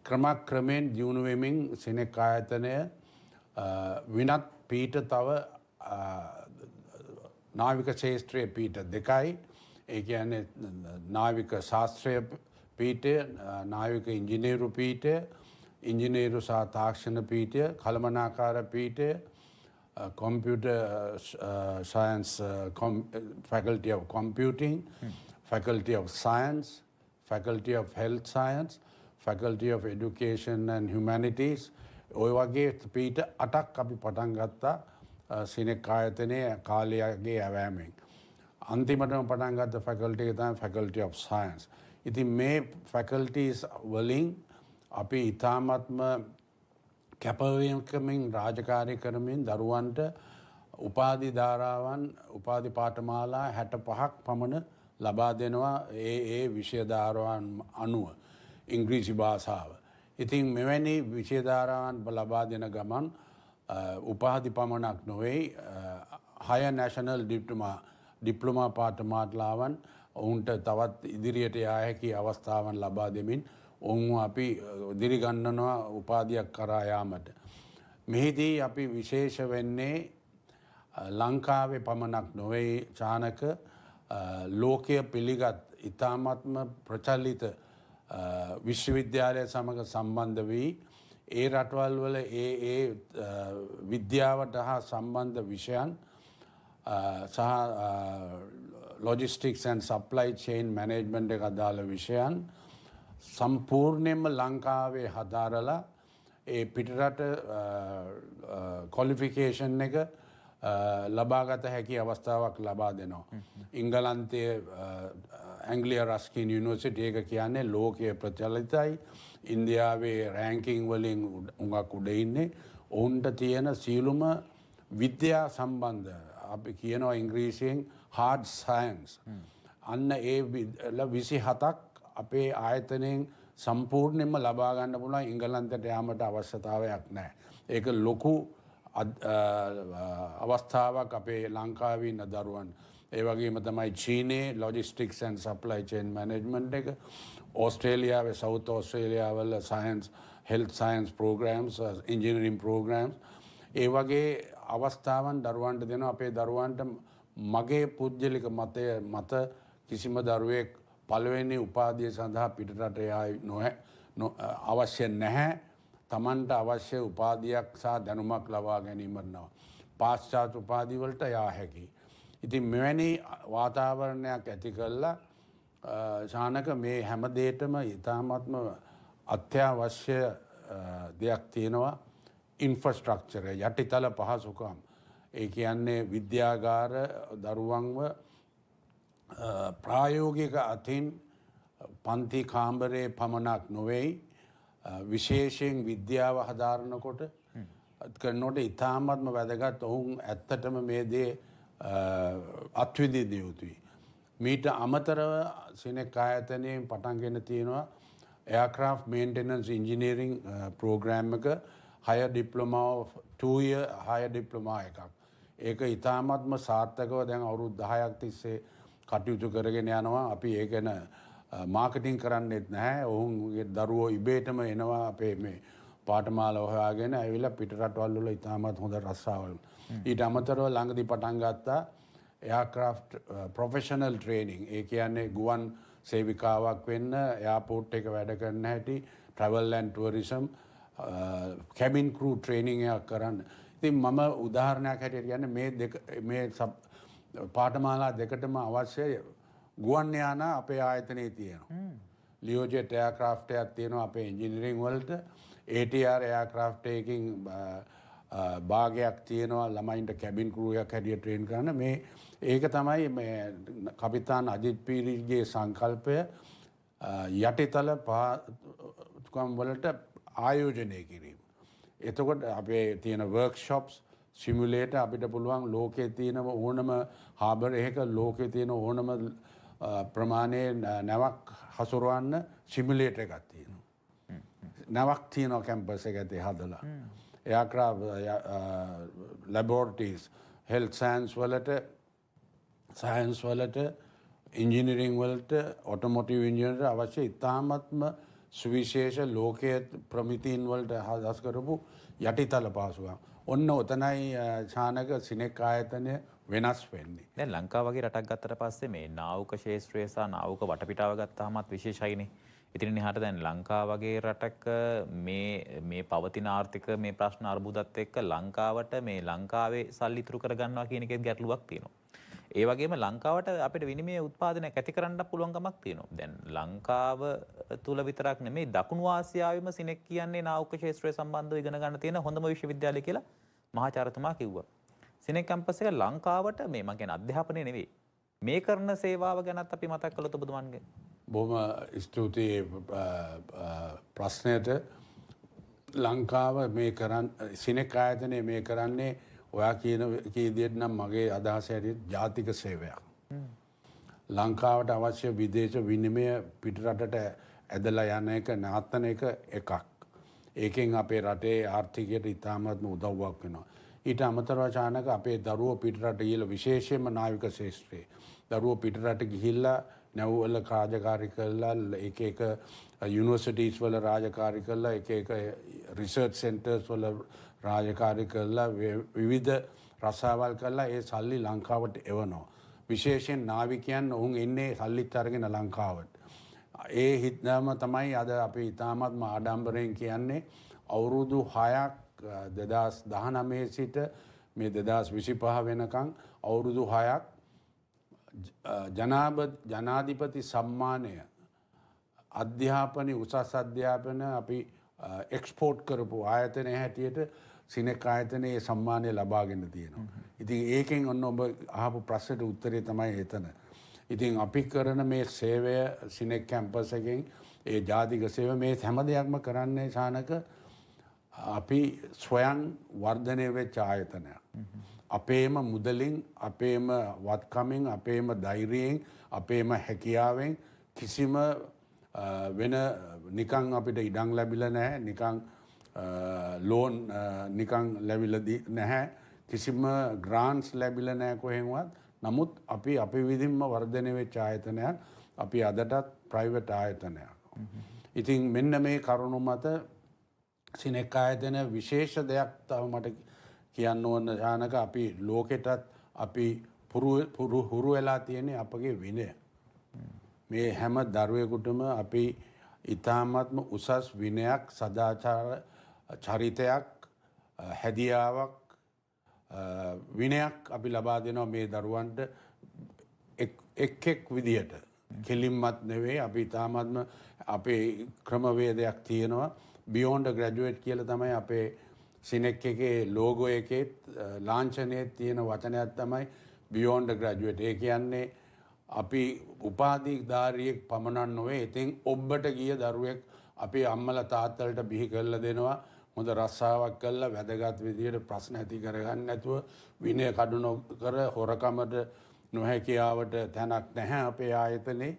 ක්‍රමක්‍රමයෙන් දියුණු වෙමින් සිනෙක් ආයතනය විනත් පීඨ තව නාවික ශාස්ත්‍රයේ පීඨ දෙකයි. ඒ කියන්නේ නාවික ශාස්ත්‍රය පීඨය, නාවික ඉංජිනේරු පීඨය, ඉංජිනේරු සහ තාක්ෂණ පීඨය, කළමනාකාර පීඨය, computer science faculty of computing, faculty of science, faculty of health science, Faculty of Education and Humanities ඔය වගේ පීඨ 8ක් අපි පටන් ගත්තා සිනෙක් ආයතනයේ කාලයගේ ඇවෑමෙන්. අන්තිමටම පටන් ගත්ත ෆැකල්ටි එක තමයි Faculty of Science. ඉතින් මේ ෆැකල්ටිස් වලින් අපි ඉතාමත්ම කැපවීමකින් රාජකාරී කරමින් දරුවන්ට උපාධි ධාරාවන් උපාධි පාඨමාලා 65ක් පමණ ලබා දෙනවා ඒ විෂය ධාරාවන් අනුව ඉංග්‍රීසි භාෂාව. ඉතින් මෙවැනි විෂය ධාරාවන් ලබා දෙන ගමන් උපාධි පමණක් නොවේ higher national ඩිප්ලෝමා පාඨමාලාවන් ඔවුන්ට තවත් ඉදිරියට යා හැකි අවස්ථාවන් ලබා දෙමින් ඔවුන් අපි දිරිගන්නනවා උපාධියක් කරා යාමට. මෙහිදී අපි විශේෂ වෙන්නේ ලංකාවේ පමණක් නොවේ චානක ලෝකයේ පිළිගත් ඉතාමත්ම ප්‍රචලිත විශ්වවිද්‍යාලය සමග සම්බන්ධ වී ඒ රටවල් වල ඒ විද්‍යාවට හා සම්බන්ධ විෂයන් සහ logistics and supply chain management එක අදාළ විෂයන් සම්පූර්ණයෙන්ම ලංකාවේ හදාරලා ඒ පිටරට qualification එක ලබාගත හැකි අවස්ථාවක් ලබා දෙනවා. ඉංගලන්තයේ ඇන්ග්ලියා රස්කින් යුනිවර්සිටි එක කියන්නේ ලෝකයේ ප්‍රචලිතයි. ඉන්දියාවේ රෑන්කින් වලින් උඟක් උඩ ඉන්නේ. ඔවුන්ට තියෙන සියලුම විද්‍යා සම්බන්ධ අපි කියනවා ඉංග්‍රීසියෙන් hard science. අන්න ඒ 27ක් අපේ ආයතනයෙන් සම්පූර්ණයෙන්ම ලබා ගන්න පුළුවන් ඉංගලන්තයට යාමට අවශ්‍යතාවයක් නැහැ. ඒක ලොකු අවස්ථාවක් අපේ ලංකාවේ ඉන්න දරුවන්. ඒ වගේම තමයි චීනයේ logistics and supply chain management එක, ඕස්ට්‍රේලියාවේ South Australia වල science health science programs, engineering programs ඒ වගේ අවස්ථාවන් දරුවන්ට දෙනවා. අපේ දරුවන්ට මගේ පුද්ගලික මත කිසිම දරුවෙක් පළවෙනි උපාධිය සඳහා පිටරට අවශ්‍ය නැහැ. තමන්ට අවශ්‍ය උපාධියක් සහ දැනුමක් ලබා ගැනීමට පාශ්චාත් උපාධි වලට යා හැකි. ඉතින් මෙවැනි වාතාවරණයක් ඇති කළා ශානක මේ හැම දෙයකම ඉතාමත්ම අත්‍යවශ්‍ය දෙයක් තියෙනවා ඉන්ෆ්‍රාස්ට්‍රක්චර් යටිතල පහසුකම්. ඒ කියන්නේ විද්‍යාගාර දරුවන්ව ප්‍රායෝගික අතින් පන්ති කාමරේ පමණක් නොවේ විශේෂයෙන් විද්‍යාව හදාරනකොට කරනකොට ඉතාමත්ම වැදගත් ඔවුන් ඇත්තටම මේ දේ අත්විඳින්න යුතුයි. මීට අමතරව සිනෙක් ආයතනයෙන් පටන්ගෙන තියෙනවා aircraft maintenance engineering program එක higher diploma of 2-year higher diploma එකක්. ඒක ඉතාමත්ම සාර්ථකව දැන් අවුරුදු 10ක් තිස්සේ කටයුතු කරගෙන යනවා. අපි ඒක මාකටිං කරන්නෙත් නැහැ. ඔවුන්ගේ දරුවෝ ඉබේටම එනවා අපේ මේ පාඨමාලා හොයාගෙන ඇවිල්ලා පිටරටවල් වල ඉතාමත් හොඳ රස්සාවල්. ඊට අමතරව ළඟදී පටන් ගත්තා aircraft professional training. ඒ කියන්නේ ගුවන් සේවිකාවක් වෙන්න එයාපෝට් එක වැඩ කරන හැටි, travel and tourism cabin crew training එකක් කරන්න. ඉතින් මම උදාහරණයක් හැටියට කියන්නේ මේ පාඨමාලා දෙකටම අවශ්‍ය ගුවන් යාන අපේ ආයතනයේ තියෙනවා. ලියෝජෙට් එයාක්‍රාෆ්ට් එකක් තියෙනවා අපේ ඉංජිනේරින් වලට. ATR එයාක්‍රාෆ්ට් එකකින් භාගයක් තියෙනවා ළමයින්ට කැබින් ක්‍රූ එකක් හැටියට ට්‍රේන් කරන්න. ඒක තමයි මේ කපිතාන් අජිත් පීරිගේ සංකල්පය යටිතල පහසුකම් වලට ආයෝජනය කිරීම. එතකොට අපේ තියෙන වර්ක්ෂොප්ස් සිමියුලේටර් අපිට පුළුවන් ලෝකයේ තියෙන ඕනම හාබර් එකක ලෝකයේ තියෙන ඕනම ප්‍රමාණයේ නැවක් හසුරවන්න සිමියුලේටර් එකක් තියෙනවා. නැවක් තියෙනවා කැම්පස් එක ඇතුලේ හදලා. aircraft laboratories health science වලට engineering වලට automotive engineering අවශ්‍ය ඉතාමත්ම සුවිශේෂ ලෝකයේ ප්‍රමිතීන් වලට හදස් කරපු යටිතල පහසුකම්. ඔන්න ඔතනයි ඡානක සිනෙක් ආයතනය වෙනස් වෙන්නේ. දැන් ලංකාව වගේ රටක් ගත්තට පස්සේ මේ නාවක ශාස්ත්‍රය සහ නාවක වටපිටාව ගත්තාමත් විශේෂයිනේ. ඉතින් එහාට දැන් ලංකාව වගේ රටක මේ පවතින ආර්ථික මේ ප්‍රශ්න අර්බුදත් එක්ක ලංකාවට මේ ලංකාවේ සල්ලි ඉතුරු කර ගන්නවා කියන එකේ ගැටලුවක් තියෙනවා. ඒ වගේම ලංකාවට අපිට විනිමය උත්පාදනයක් ඇති කරන්න පුළුවන් කමක් තියෙනවා. දැන් ලංකාව තුල විතරක් නෙමෙයි දකුණු ආසියාවෙම සිනෙක් කියන්නේ නාවික ශාස්ත්‍රය සම්බන්ධව ඉගෙන ගන්න තියෙන හොඳම විශ්වවිද්‍යාලය කියලා මහාචාර්යතුමා කිව්වා. සිනෙක් කැම්පස් එක ලංකාවට මේ මම කියන්නේ අධ්‍යාපනය නෙවෙයි. මේ කරන සේවාව ගැනත් අපි මතක් කළොත් ඔබතුමන්ගේ. බොහොම ස්තුතියි ප්‍රශ්නයට. ලංකාව මේ සිනෙක් ආයතනය මේ කරන්නේ ඔයා කියන විදිහට නම් මගේ අදහස හැටියට ජාතික සේවයක්. ලංකාවට අවශ්‍ය විදේශ විනිමය පිටරටට ඇදලා යන එක නවත්තන එක එකක්. ඒකෙන් අපේ රටේ ආර්ථිකයට ඉතාමත්ම උදව්වක් වෙනවා. ඊට අමතරව චානක අපේ දරුවෝ පිටරට ගිහිල්ලා විශේෂයෙන්ම නාවික ශාස්ත්‍රයේ දරුවෝ පිටරට ගිහිල්ලා නැව්වල රාජකාරී කරලා එක එක යුනිවර්සිටිස් වල රාජකාරී කරලා එක එක රිසර්ච් සෙන්ටර්ස් වල රාජකාරී කරලා විවිධ රසාවල් කරලා ඒ සල්ලි ලංකාවට එවනවා. විශේෂයෙන් නාවිකයන් ඔවුන් එන්නේ සල්ලිත් අරගෙන ලංකාවට. ඒ හිත්නම තමයි අද අපි ඉතාමත්ම ආඩම්බරයෙන් කියන්නේ අවුරුදු 6ක් 2019 සිට මේ 2025 වෙනකන් අවුරුදු 6ක් ජනාධිපති සම්මානය අධ්‍යාපනයේ උසස් අධ්‍යාපන අපි එක්ස්පෝර්ට් කරපු ආයතනයේ හැටියට සිනෙක් ආයතනයේ සම්මානය ලබාගෙන තියෙනවා. ඉතින් ඒකෙන් ඔන්න ඔබ අහපු ප්‍රශ්නට උත්තරේ තමයි එතන. ඉතින් අපි කරන මේ සේවය සිනෙක් කැම්පස් එකෙන් ඒ ජාතික සේවය මේ හැම දෙයක්ම කරන්නේ ශානක අපි ස්වයං වර්ධනය වෙච්ච ආයතනයක්. අපේම මුදලින් අපේම වත්කමින් අපේම ධෛර්යයෙන් අපේම හැකියාවෙන් කිසිම වෙන නිකන් අපිට ඉඩම් ලැබිලා නැහැ නිකන් ලෝන් නිකන් ලැබිලා නැහැ කිසිම ග්‍රාන්ට්ස් ලැබිලා නැහැ කොහෙන්වත්. නමුත් අපි විදිහින්ම වර්ධනය වෙච්ච ආයතනයක්. අපි අදටත් ප්‍රයිවට් ආයතනයක්. ඉතින් මෙන්න මේ කරුණු මත සිනෙක් ආයතන විශේෂ දෙයක් තව මට කියන්න ඕන ශානක අපි ලෝකෙටත් අපි හුරු වෙලා තියෙන්නේ අපගේ විනය. මේ හැම දරුවෙකුටම අපි ඉතාමත්ම උසස් විනයක් සදාචාර චරිතයක් හැදියාවක් විනයක් අපි ලබා දෙනවා මේ දරුවන්ට එක් විදියට. කෙලින්මත් නෙවෙයි අපි ඉතාමත්ම අපේ ක්‍රමවේදයක් තියෙනවා. බියොන්ඩ් ග්‍රැජුවේට් කියලා තමයි අපේ සිනෙක් එකේ ලෝගෝ එකේ ලාංඡනයේ තියෙන වචනයක් තමයි බියොන්ඩ් ග්‍රැජුවේට්. ඒ කියන්නේ අපි උපාධිධාරියෙක් පමණක් නොවේ. ඉතින් ඔබට ගිය දරුවෙක් අපේ අම්මලා තාත්තලට බිහි කරලා දෙනවා. හොඳ රස්සාවක් කරලා වැදගත් විදියට ප්‍රශ්න ඇති කරගන්න නැතුව විනය කඩු නොකර හොරකමට නොහැකියාවට තැනක් නැහැ අපේ ආයතනයේ.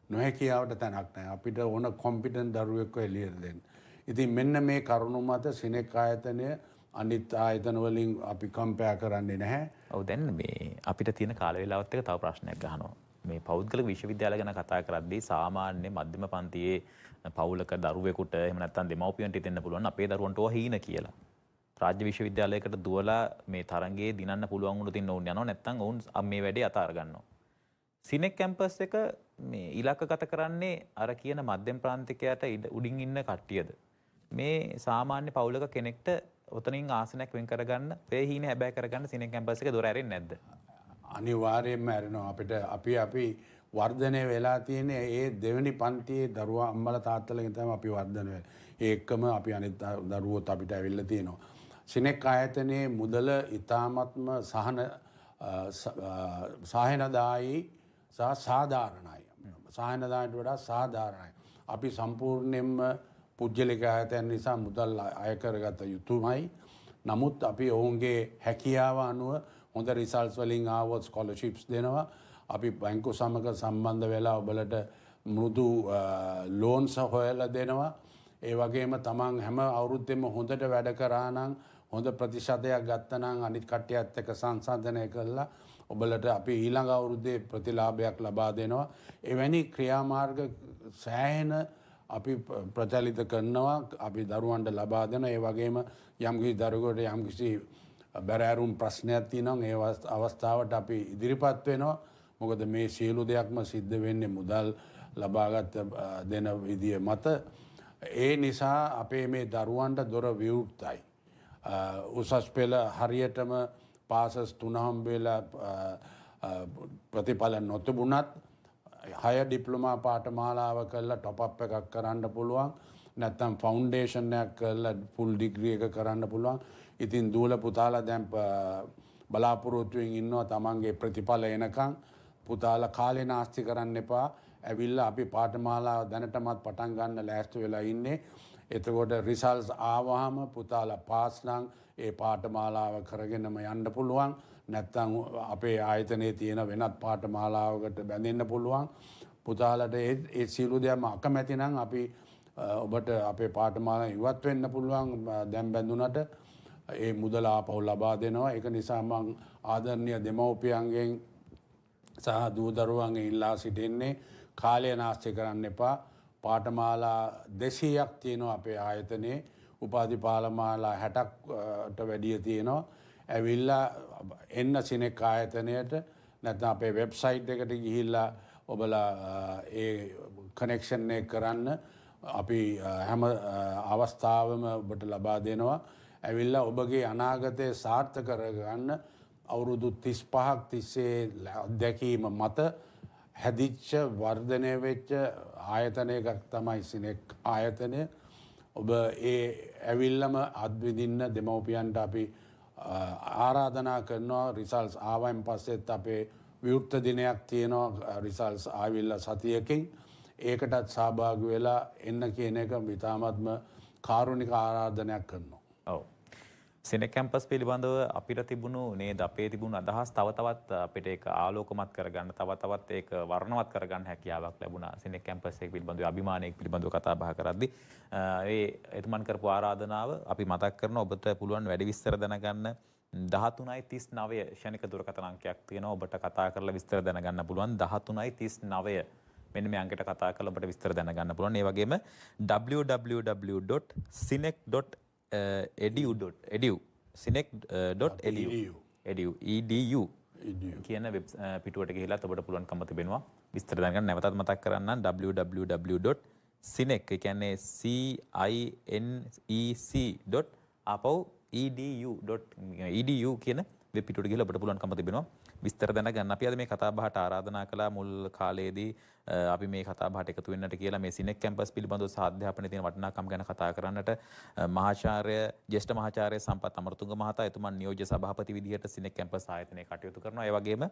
නොහැකියාවට තැනක් නැහැ. අපිට ඕන කොම්පිටන්ට් දරුවෙක්ව එළියට දෙන්න. ඉතින් මෙන්න මේ කරුණු මත සිනෙක් ආයතනය අනිත් ආයතන වලින් අපි කම්පෙයාර් කරන්නේ නැහැ. ඔව් දැන් මේ අපිට තියෙන කාල වේලාවත් එක්ක තව ප්‍රශ්නයක් ගහනවා. මේ පෞද්ගලික විශ්වවිද්‍යාල ගැන කතා කරද්දී සාමාන්‍ය මධ්‍යම පන්තියේ පවුලක දරුවෙකුට එහෙම නැත්නම් දෙමව්පියන්ට හිතෙන්න පුළුවන් අපේ දරුවන්ට ඕවා හීන කියලා. රාජ්‍ය විශ්වවිද්‍යාලයකට දුවලා මේ තරංගයේ දිනන්න පුළුවන් වුණොත් ඉන්න ඕන යනවා නැත්නම් ඔවුන් මේ වැඩේ අතාර ගන්නවා. සිනෙක් කැම්පස් එක මේ ඉලක්කගත කරන්නේ අර කියන මධ්‍යම ප්‍රාන්තිකයට උඩින් ඉන්න කට්ටියද? මේ සාමාන්‍ය පවුලක කෙනෙක්ට ඔතනින් ආසනයක් වෙන් කරගන්න ඒ හීන හැබෑ කරගන්න සිනෙක් කැම්පස් එක දොර ඇරෙන්නේ නැද්ද? අනිවාර්යයෙන්ම ඇරෙනවා. අපිට අපි වර්ධනය වෙලා තියෙන්නේ ඒ දෙවෙනි පන්තියේ දරුවා අම්මලා තාත්තලාගෙන් තමයි අපි වර්ධනය වෙන්නේ. ඒ එක්කම අපි අනිත් දරුවෝත් අපිට ඇවිල්ලා තියෙනවා. සිනෙක් ආයතනයේ මුදල ඉතාමත්ම සහනදායී සහ සාධාරණයි. සහනදායීට වඩා සාධාරණයි. අපි සම්පූර්ණයෙන්ම පුද්ගලික ආයතන නිසා මුදල් අය කරගත යුතුමයි. නමුත් අපි ඔවුන්ගේ හැකියාව අනුව හොඳ රිසල්ට්ස් වලින් ආවොත් ස්කෝලර්ෂිප්ස් දෙනවා. අපි බැංකු සමග සම්බන්ධ වෙලා ඔබලට මෘදු ලෝන්ස් හොයලා දෙනවා. ඒ වගේම තමන් හැම අවුරුද්දෙම හොඳට වැඩ කරා නම් හොඳ ප්‍රතිශතයක් ගත්තා නම් අනිත් කට්ටියත් එක්ක සංසන්දනය කරලා ඔබලට අපි ඊළඟ අවුරුද්දේ ප්‍රතිලාභයක් ලබා දෙනවා. එවැනි ක්‍රියාමාර්ග සෑහෙන අපි ප්‍රචලිත කරනවා. අපි දරුවන්ට ලබා දෙනවා. ඒ වගේම යම්කිසි දරුවෙකුට යම්කිසි බැරෑරුම් ප්‍රශ්නයක් තියෙනවා ඒ අවස්ථාවට අපි ඉදිරිපත් වෙනවා. මොකද මේ සියලු දෙයක්ම සිද්ධ වෙන්නේ මුදල් ලබාගත් දෙන විදිය මත. ඒ නිසා අපේ මේ දරුවන්ට දොර විවෘතයි. උසස් පෙළ හරියටම පාසස් 3 හම්බෙලා ප්‍රතිඵල නොතිබුණත් 6 ඩිප්ලෝමා පාඨමාලාව කරලා টොප් අප් එකක් කරන්න පුළුවන්. නැත්නම් ෆවුන්ඩේෂන් එකක් කරලා ෆුල් ඩිග්‍රී එක කරන්න පුළුවන්. ඉතින් දූල පුතාලා දැන් බලාපොරොත්තුවෙන් ඉන්නවා තමන්ගේ ප්‍රතිඵල එනකන්. පුතාලා කාලේ නාස්ති කරන්න එපා. ඇවිල්ලා අපි පාඨමාලාව දැනටමත් පටන් ගන්න ලෑස්ති වෙලා ඉන්නේ. එතකොට රිසල්ට්ස් ආවහම පුතාලා පාස් නම් ඒ පාඨමාලාව කරගෙනම යන්න පුළුවන්. නැත්නම් අපේ ආයතනයේ තියෙන වෙනත් පාඨමාලාවකට බැඳෙන්න පුළුවන්. පුතාලට ඒ සියලු දේම අකමැති නම් අපි ඔබට අපේ පාඨමාලාව ඉවත් වෙන්න පුළුවන්. දැන් බැඳුනට ඒ මුදල ආපහු ලබා දෙනවා. ඒක නිසා මම ආදරණීය දෙමව්පියන්ගෙන් සහ දූ දරුවන්ගෙන් ඉල්ලා සිටින්නේ කාලය නාස්ති කරන්න එපා. පාඨමාලා 200ක් තියෙනවා අපේ ආයතනයේ. උපාධි පාඨමාලා 60කට වැඩිය තියෙනවා. ඇවිල්ලා එන්න සිනෙක් ආයතනයට නැත්නම් අපේ වෙබ්සයිට් එකට ගිහිල්ලා ඔබලා ඒ කනෙක්ෂන් එක කරන්න අපි හැම අවස්ථාවෙම ඔබට ලබා දෙනවා. ඇවිල්ලා ඔබගේ අනාගතය සාර්ථක කරගන්න අවුරුදු 35ක් තිස්සේ අත්දැකීම මත හැදිච්ච වර්ධනය වෙච්ච ආයතනයක තමයි සිනෙක් ආයතනය. ඔබ ඒ ඇවිල්ලම අත්විඳින්න දෙමව්පියන්ට අපි ආරාධනා කරනවා. රිසල්ට්ස් ආවයින් පස්සෙත් අපේ විවෘත දිනයක් තියෙනවා රිසල්ට්ස් ආවිල්ලා සතියකින්. ඒකටත් සහභාගී වෙලා එන්න කියන එක ඉතාමත්ම කාරුණික ආරාධනයක් කරනවා. ඔව්. සිනෙක් කැම්පස් පිළිබඳව අපිට තිබුණු නේද අපේ තිබුණු අදහස් තව තවත් අපිට ඒක ආලෝකමත් කරගන්න තව තවත් ඒක වර්ණවත් කරගන්න හැකියාවක් ලැබුණා. සිනෙක් කැම්පස් එක පිළිබඳව අභිමානයක් පිළිබඳව කතා බහ කරද්දී ඒ එතුමන් කරපු ආරාධනාව අපි මතක් කරනවා. ඔබට පුළුවන් වැඩි විස්තර දැනගන්න 1339 ශනික දුරකථන අංකයක් තියෙනවා. ඔබට කතා කරලා විස්තර දැනගන්න පුළුවන් 1339 මෙන්න මේ අංකයට කතා කරලා ඔබට විස්තර දැනගන්න පුළුවන්. ඒ වගේම www.sinek.edu sinek.edu කියන වෙබ් පිටුවට ගිහිල්ලා ඔබට පුළුවන්කම තිබෙනවා විස්තර දැනගන්න. නැවතත් මතක් කරන්නම් www.sinek කියන්නේ cinec.edu කියන වෙබ් පිටුවට ගිහිල්ලා ඔබට පුළුවන්කම තිබෙනවා විස්තර දැනගන්න. අපි අද මේ කතා බහට ආරාධනා කළා මුල් කාලයේදී අපි මේ කතා බහට එකතු වෙන්නට කියලා මේ සිනෙක් කැම්පස් පිළිබඳව සහ අධ්‍යාපනයේ තියෙන වටිනාකම් ගැන කතා කරන්නට මහාචාර්ය ජ්‍යෙෂ්ඨ මහාචාර්ය සම්පත් අමරතුංග මහතා එතුමන් නියෝජ්‍ය සභාපති විදිහට සිනෙක් කැම්පස් ආයතනයේ කටයුතු කරනවා. ඒ වගේම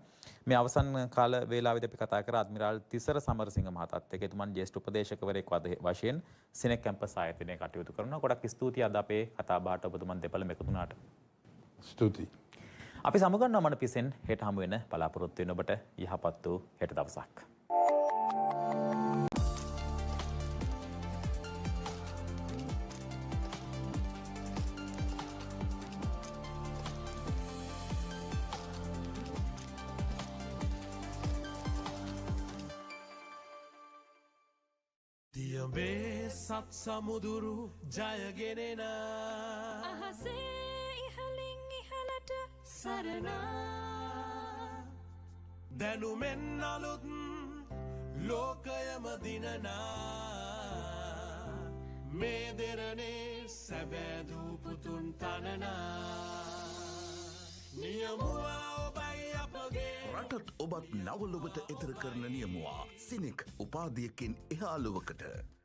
මේ අවසන් කාල වේලාවේදී අපි කතා කරා අද්මිරාල් තිසර සමරසිංහ මහතාත් එක්ක එතුමන් ජ්‍යෙෂ්ඨ උපදේශකවරයෙක් වශයෙන් සිනෙක් කැම්පස් ආයතනයේ කටයුතු කරනවා. ගොඩක් ස්තුතියි අද අපේ කතා බහට ඔබතුමන් දෙපළම එකතු වුණාට. ස්තුතියි. අපි සමුගන්නවා මන පිසෙන් හෙට හමු වෙන බලාපොරොත්තු වෙන ඔබට යහපත් වූ හෙට දවසක්. දියඹේ සත් සමුදුරු ජයගෙනෙන අහසේ ඉහලින් ඉහලට සරනා දැනුමෙන් අලුත් ලෝකයම දිනනා මේ දෙරනේ සැබෑදූ පුතුන් තනනා නියමුවා ඔබයි අපගේ රටත් ඔබත් නවලොවට එතර කරන නියමුවා සිනෙක් උපාධියකින් එහා ලොවකට